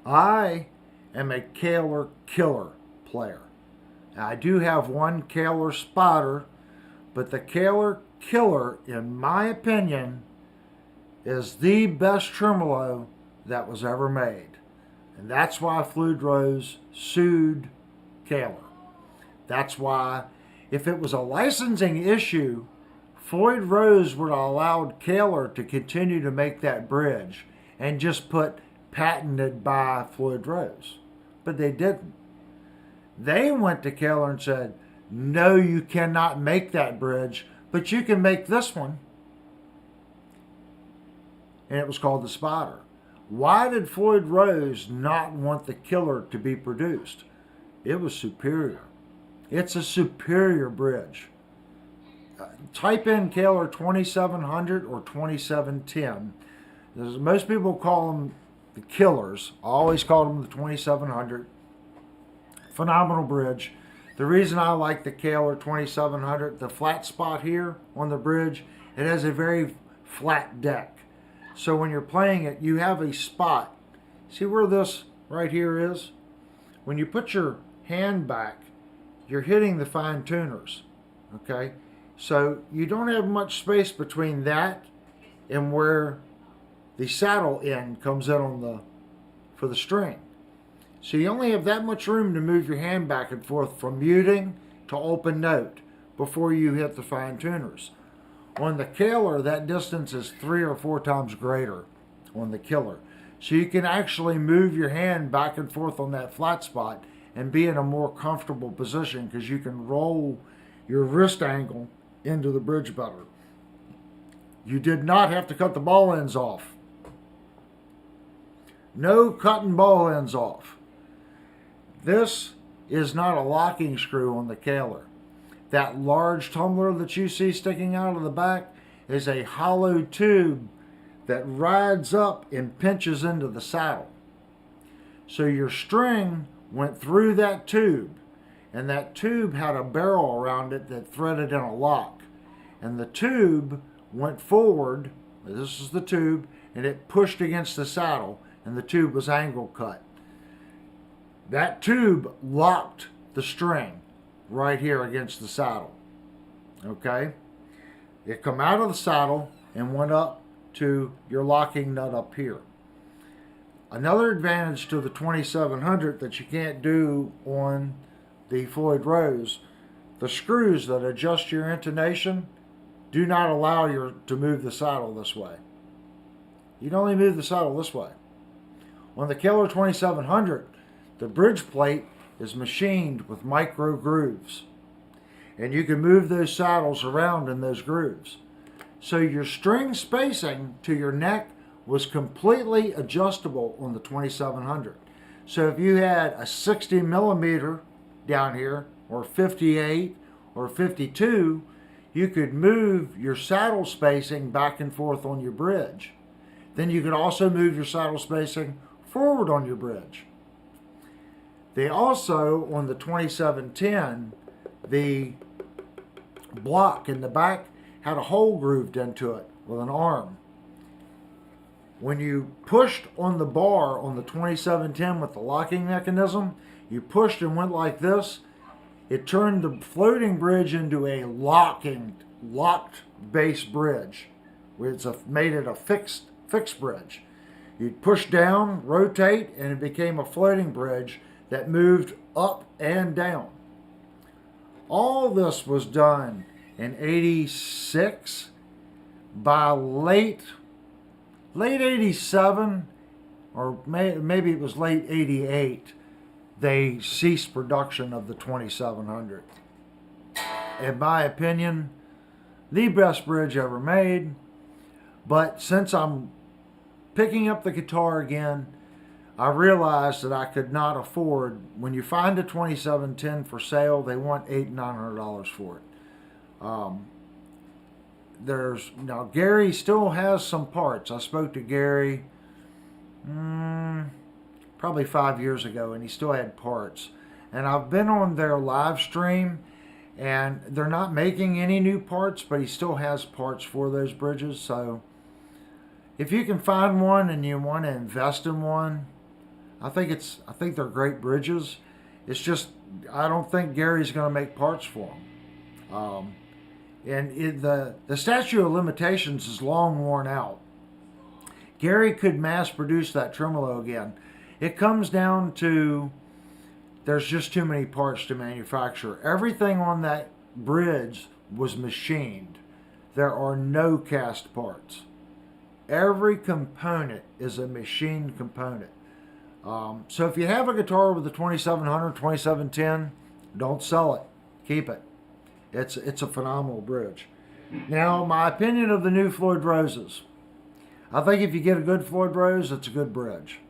I am a Kaler killer player. Now, I do have one Kaler spotter, but the Kaler killer, in my opinion, is the best tremolo that was ever made. And that's why Floyd Rose sued Kaler. That's why, if it was a licensing issue, Floyd Rose would have allowed Kaler to continue to make that bridge and just put patented by Floyd Rose. But they didn't. They went to Kaler and said, no, you cannot make that bridge, but you can make this one. And it was called the Spider. Why did Floyd Rose not want the Killer to be produced? It was superior. It's a superior bridge. Type in Kaler 2700 or 2710. Most people call them the Killers. I always call them the 2700. Phenomenal bridge. The reason I like the Kaler 2700, the flat spot here on the bridge, it has a very flat deck. So when you're playing it, you have a spot. See where this right here is? When you put your hand back, you're hitting the fine tuners. Okay? So you don't have much space between that and where the saddle end comes in on for the string. So you only have that much room to move your hand back and forth from muting to open note. before you hit the fine tuners. On the Killer, that distance is 3 or 4 times greater on the Killer. So you can actually move your hand back and forth on that flat spot and be in a more comfortable position because you can roll your wrist angle into the bridge better. You did not have to cut the ball ends off. No cutting ball ends off. This is not a locking screw on the Killer. That large tumbler that you see sticking out of the back is a hollow tube that rides up and pinches into the saddle. So your string went through that tube, and that tube had a barrel around it that threaded in a lock. And the tube went forward, this is the tube, and it pushed against the saddle, and the tube was angle cut. That tube locked the string right here against the saddle. Okay? It come out of the saddle and went up to your locking nut up here. Another advantage to the 2700 that you can't do on the Floyd Rose, the screws that adjust your intonation do not allow you to move the saddle this way. You can only move the saddle this way. On the Killer 2700, the bridge plate is machined with micro grooves, and you can move those saddles around in those grooves. So your string spacing to your neck was completely adjustable on the 2700. So if you had a 60 millimeter down here, or 58 or 52, you could move your saddle spacing back and forth on your bridge. Then you could also move your saddle spacing forward on your bridge. They also, on the 2710, the block in the back had a hole grooved into it with an arm. When you pushed on the bar on the 2710 with the locking mechanism, you pushed and went like this, it turned the floating bridge into a locked base bridge. It's made it a fixed bridge. You'd push down, rotate, and it became a floating bridge that moved up and down. All this was done in 86. By late 87, or maybe it was late 88, they ceased production of the 2700. In my opinion, the best bridge ever made. But since I'm picking up the guitar again, I realized that I could not afford, when you find a 2710 for sale, they want $800 and $900 for it. Now Gary still has some parts. I spoke to Gary probably 5 years ago, and he still had parts. And I've been on their live stream, and they're not making any new parts, but he still has parts for those bridges. So if you can find one and you want to invest in one, I think they're great bridges. It's just I don't think Gary's going to make parts for them. The statute of limitations is long worn out. Gary could mass produce that tremolo again. It comes down to there's just too many parts to manufacture. Everything on that bridge was machined. There are no cast parts. Every component is a machined component. So if you have a guitar with a 2700, 2710, don't sell it. Keep it. It's a phenomenal bridge. Now, my opinion of the new Floyd Roses. I think if you get a good Floyd Rose, it's a good bridge.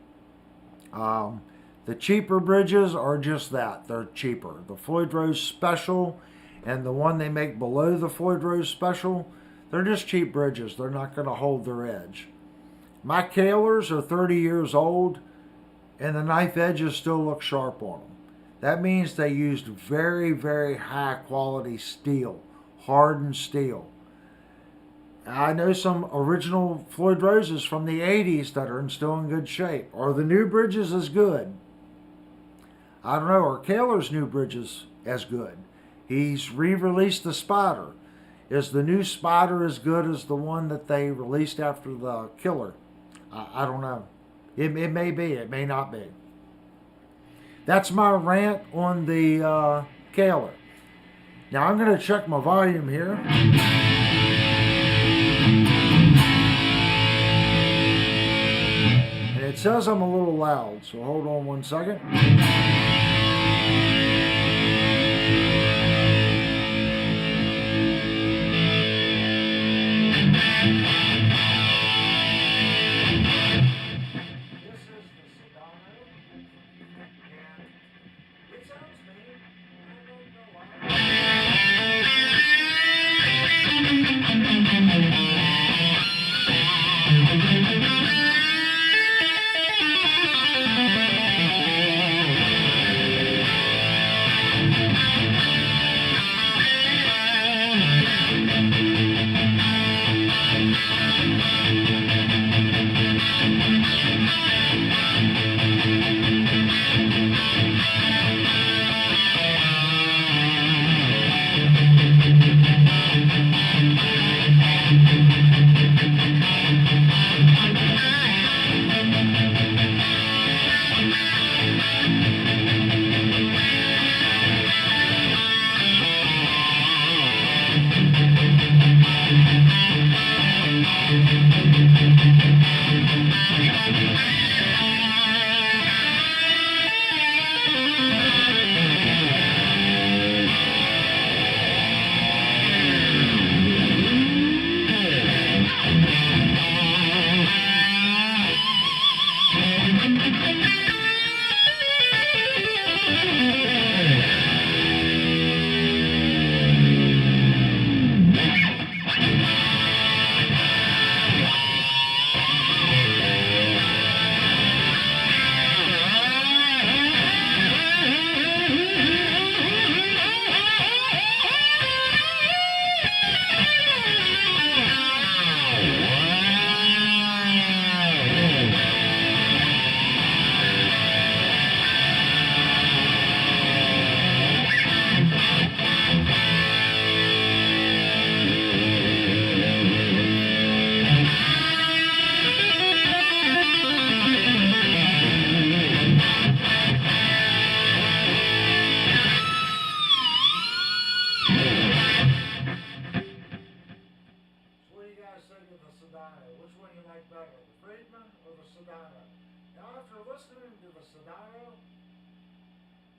The cheaper bridges are just that. They're cheaper. The Floyd Rose Special and the one they make below the Floyd Rose Special, they're just cheap bridges. They're not going to hold their edge. My Kalers are 30 years old, and the knife edges still look sharp on them. That means they used very, very high quality steel, hardened steel. I know some original Floyd Roses from the 80s that are still in good shape. Are the new bridges as good? I don't know. Are Kaler's new bridges as good? He's re-released the Spider. Is the new Spider as good as the one that they released after the Killer? I don't know. It may be. It may not be. That's my rant on the Kaler. Now I'm going to check my volume here. And it says I'm a little loud, so hold on one second.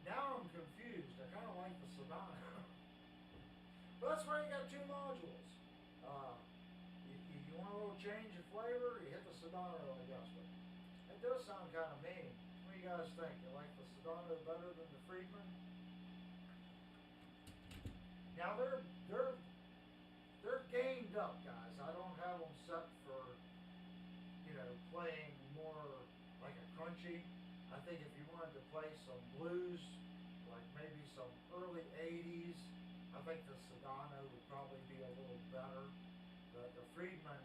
Now I'm confused. I kind of like the Sedano. But that's why you got two modules. You want a little change of flavor, you hit the Sedano adjustment. It does sound kind of mean. What do you guys think? You like the Sedano better than the Friedman? Now they're gained up, guys. I don't have them set for, playing more like a crunchy. I think if you wanted to play some blues, like maybe some early 80s, I think the Sedano would probably be a little better. The Friedman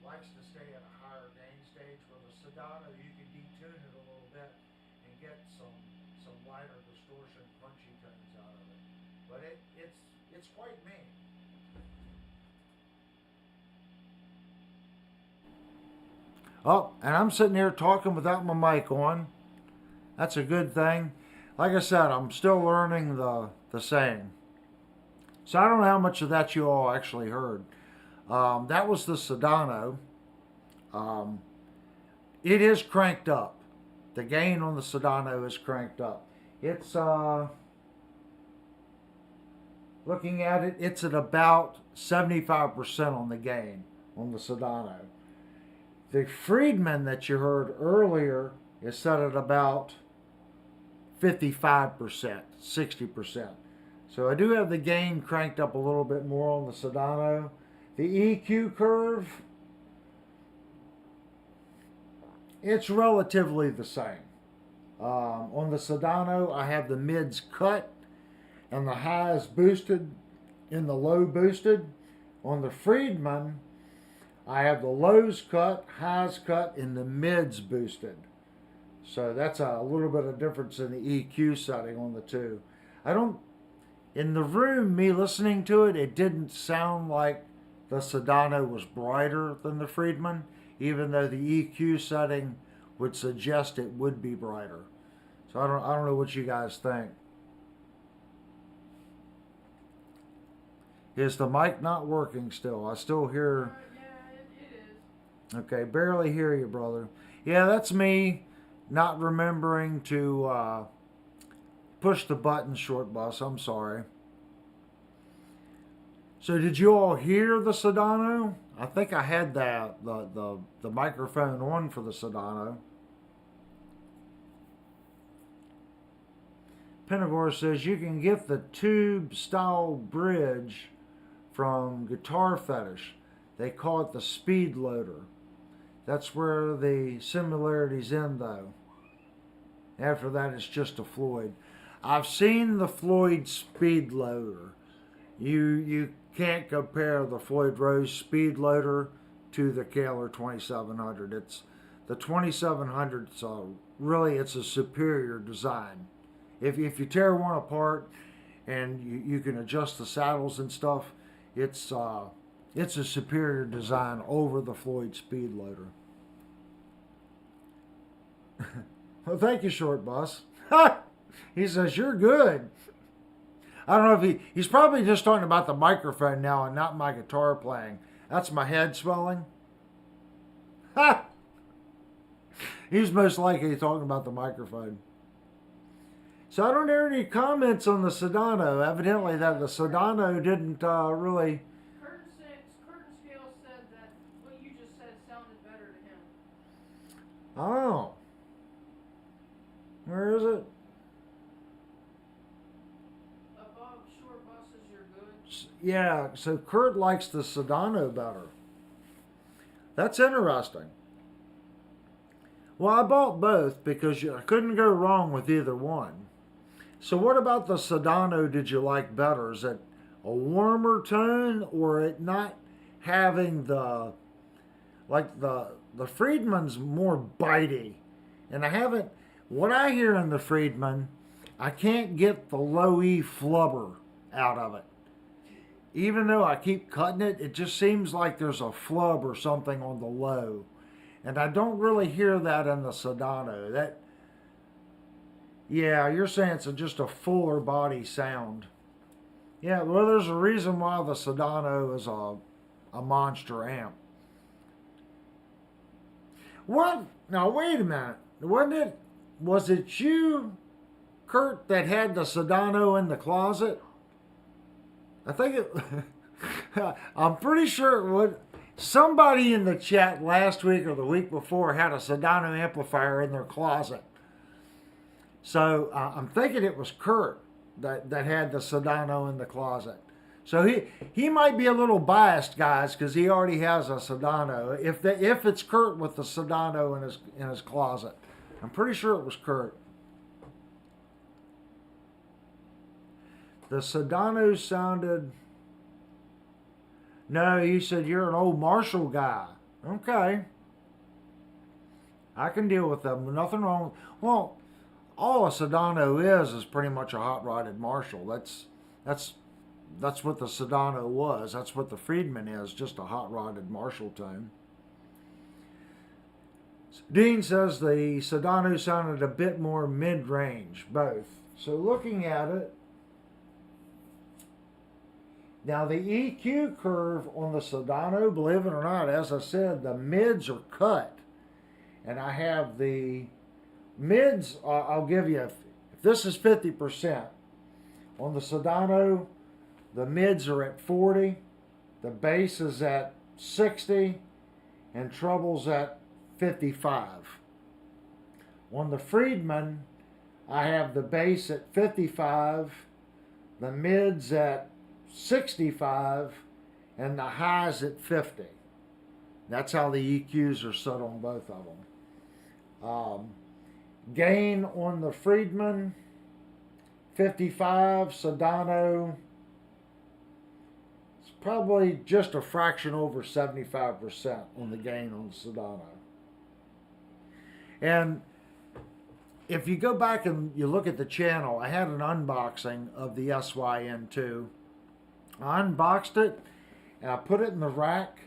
likes to stay at a higher gain stage, where the Sedano you can detune it a little bit and get some lighter distortion, crunchy tones out of it. But it's quite mean. Oh, and I'm sitting here talking without my mic on. That's a good thing. Like I said, I'm still learning the saying. So I don't know how much of that you all actually heard. That was the Sedano. It is cranked up. The gain on the Sedano is cranked up. It's, looking at it, it's at about 75% on the gain on the Sedano. The Friedman that you heard earlier is set at about 55%, 60%. So I do have the gain cranked up a little bit more on the Sedano. The EQ curve, it's relatively the same. On the Sedano, I have the mids cut and the highs boosted and the low boosted. On the Friedman, I have the lows cut, highs cut, and the mids boosted. So that's a little bit of difference in the EQ setting on the two. In the room, me listening to it, it didn't sound like the Sedano was brighter than the Friedman, even though the EQ setting would suggest it would be brighter. So I don't know what you guys think. Is the mic not working still? I still hear. Yeah, it is. Okay, barely hear you, brother. Yeah, that's me not remembering to push the button, short bus. I'm sorry. So did you all hear the Sedano? I think I had the microphone on for the Sedano. Penagor says you can get the tube style bridge from Guitar Fetish. They call it the speed loader. That's where the similarities end though. After that it's just a Floyd. I've seen the Floyd speed loader. You can't compare the Floyd Rose speed loader to the Kahler 2700. It's the 2700. Really it's a superior design. If you tear one apart and you can adjust the saddles and stuff, it's a superior design over the Floyd speed loader. Well, thank you, Short Bus. He says you're good. I don't know if he's probably just talking about the microphone now and not my guitar playing. That's my head swelling. Ha! He's most likely talking about the microphone. So I don't hear any comments on the Sedano. Evidently that the Sedano didn't really... Curtin Scale said that what you just said sounded better to him. Oh. Where is it? Above short buses, you're good. Yeah, so Kurt likes the Sedano better. That's interesting. Well, I bought both because I couldn't go wrong with either one. So what about the Sedano did you like better? Is it a warmer tone or it not having the, like the Friedman's more bitey? And I haven't, what I hear in the Friedman, I can't get the low E flubber out of it. Even though I keep cutting it, it just seems like there's a flub or something on the low. And I don't really hear that in the Sedano. That, yeah, you're saying it's just a fuller body sound. Yeah, well, there's a reason why the Sedano is a monster amp. What? Now, wait a minute. Was it you, Kurt, that had the Sedano in the closet? I think it... I'm pretty sure it would... Somebody in the chat last week or the week before had a Sedano amplifier in their closet. So I'm thinking it was Kurt that had the Sedano in the closet. So he might be a little biased, guys, because he already has a Sedano. If it's Kurt with the Sedano in his closet, I'm pretty sure it was Kurt. The Sedano sounded... No, he said you're an old Marshall guy. Okay. I can deal with them. Nothing wrong. Well, all a Sedano is pretty much a hot-rodded Marshall. That's what the Sedano was. That's what the Friedman is, just a hot-rodded Marshall tone. Dean says the Sedano sounded a bit more mid-range, both. So looking at it, now the EQ curve on the Sedano, believe it or not, as I said, the mids are cut. And I have the mids, I'll give you, if this is 50%, on the Sedano, the mids are at 40, the bass is at 60, and treble's at 55. On the Friedman, I have the bass at 55, the mids at 65, and the highs at 50. That's how the EQs are set on both of them. Gain on the Friedman, 55. Sedano, it's probably just a fraction over 75% on the gain on the Sedano. And if you go back and you look at the channel, I had an unboxing of the SYN2. I unboxed it and I put it in the rack,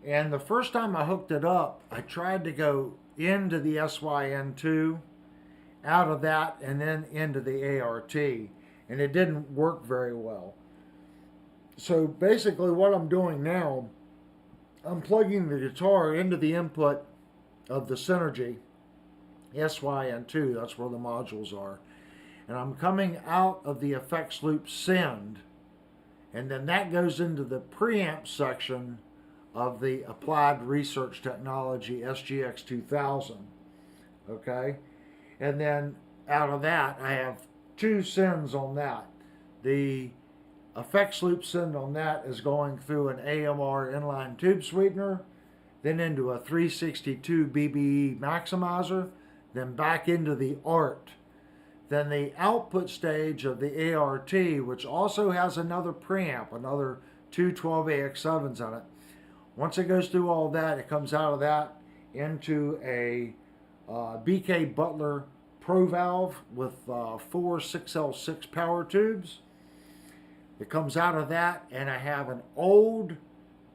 and the first time I hooked it up, I tried to go into the SYN2, out of that, and then into the ART, and it didn't work very well. So basically what I'm doing now, I'm plugging the guitar into the input of the Synergy SYN2, that's where the modules are. And I'm coming out of the effects loop send, and then that goes into the preamp section of the Applied Research Technology SGX 2000. Okay? And then out of that, I have two sends on that. The effects loop send on that is going through an AMR inline tube sweetener, then into a 362 BBE maximizer, then back into the ART. Then the output stage of the ART, which also has another preamp, another two 12AX7s on it. Once it goes through all that, it comes out of that into a BK Butler Pro Valve with four 6L6 power tubes. It comes out of that, and I have an old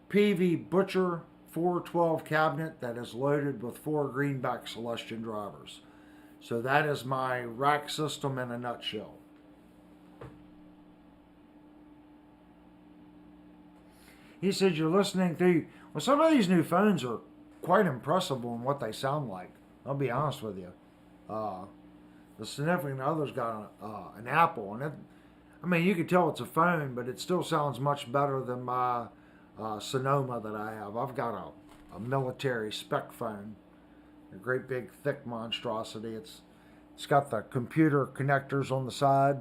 PV Butcher 412 cabinet that is loaded with four Greenback Celestion drivers. So that is my rack system in a nutshell. He said you're listening through. Well, some of these new phones are quite impressive on what they sound like. I'll be honest with you. The significant other's got an Apple, and it, I mean, you can tell it's a phone, but it still sounds much better than my Sonoma that I have. I've got a military spec phone, a great big thick monstrosity. It's got the computer connectors on the side,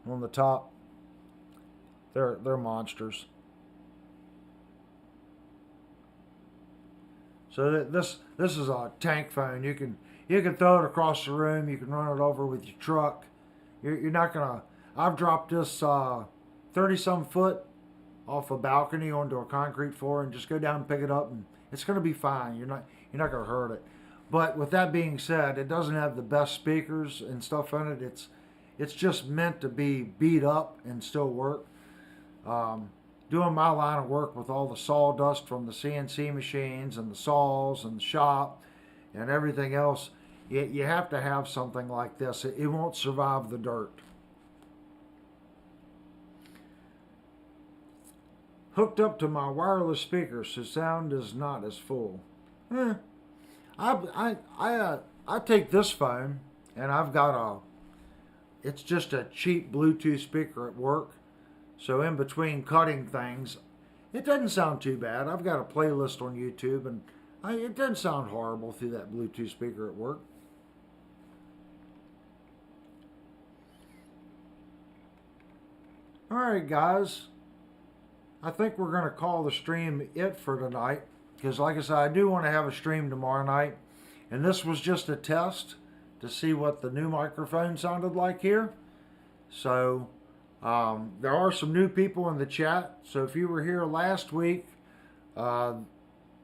on the top. They're monsters. So this is a tank phone. You can throw it across the room. You can run it over with your truck. You're not gonna. I've dropped this 30-some foot off a balcony onto a concrete floor and just go down and pick it up, and it's gonna be fine. You're not gonna hurt it. But with that being said, it doesn't have the best speakers and stuff in it. It's just meant to be beat up and still work. Doing my line of work with all the sawdust from the CNC machines and the saws and the shop and everything else, you have to have something like this. It won't survive the dirt. Hooked up to my wireless speaker, so sound is not as full. I take this phone, and I've got it's just a cheap Bluetooth speaker at work. So in between cutting things, it doesn't sound too bad. I've got a playlist on YouTube, and it doesn't sound horrible through that Bluetooth speaker at work. All right, guys. I think we're going to call the stream it for tonight, because like I said, I do want to have a stream tomorrow night. And this was just a test to see what the new microphone sounded like here. So there are some new people in the chat. So if you were here last week,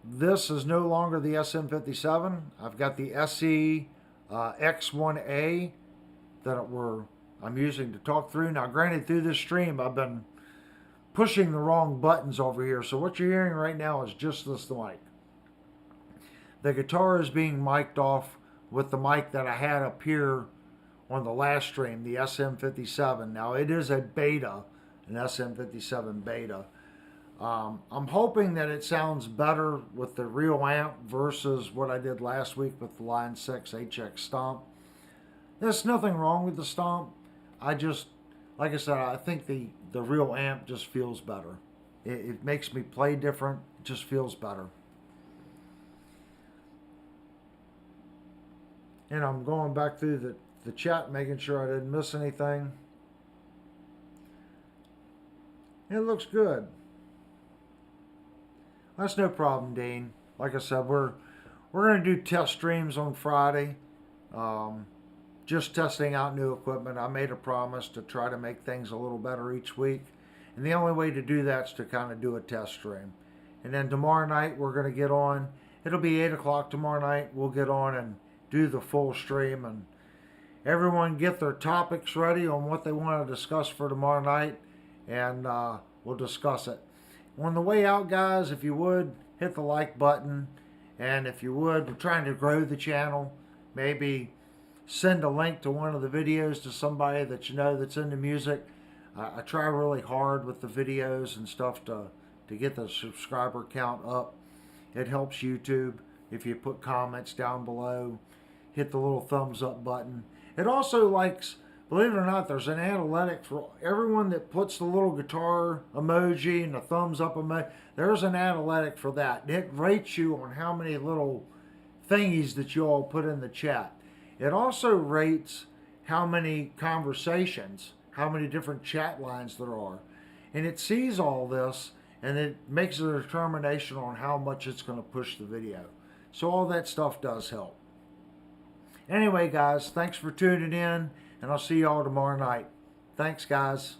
this is no longer the SM57. I've got the SE X1A that I'm using to talk through. Now, granted, through this stream, I've been pushing the wrong buttons over here. So what you're hearing right now is just this mic. The guitar is being mic'd off with the mic that I had up here on the last stream, the SM57. Now it is a beta, an SM57 beta. I'm hoping that it sounds better with the real amp versus what I did last week with the Line 6 HX Stomp. There's nothing wrong with the Stomp. Like I said, I think the real amp just feels better. It makes me play different. It just feels better. And I'm going back through the chat, making sure I didn't miss anything. It looks good. That's no problem, Dean. Like I said, we're going to do test streams on Friday. Just testing out new equipment. I made a promise to try to make things a little better each week. And the only way to do that is to kind of do a test stream. And then tomorrow night, we're going to get on. It'll be 8 o'clock tomorrow night. We'll get on and do the full stream. And everyone get their topics ready on what they want to discuss for tomorrow night. And we'll discuss it. On the way out, guys, if you would, hit the like button. And if you would, we're trying to grow the channel. Maybe send a link to one of the videos to somebody that you know that's into music. I try really hard with the videos and stuff to get the subscriber count up. It helps YouTube if you put comments down below, hit the little thumbs up button. It also likes, believe it or not, there's an analytic for everyone that puts the little guitar emoji and the thumbs up emoji. There's an analytic for that. It rates you on how many little thingies that you all put in the chat. It also rates how many conversations, how many different chat lines there are. And it sees all this and it makes a determination on how much it's going to push the video. So all that stuff does help. Anyway, guys, thanks for tuning in, and I'll see y'all tomorrow night. Thanks, guys.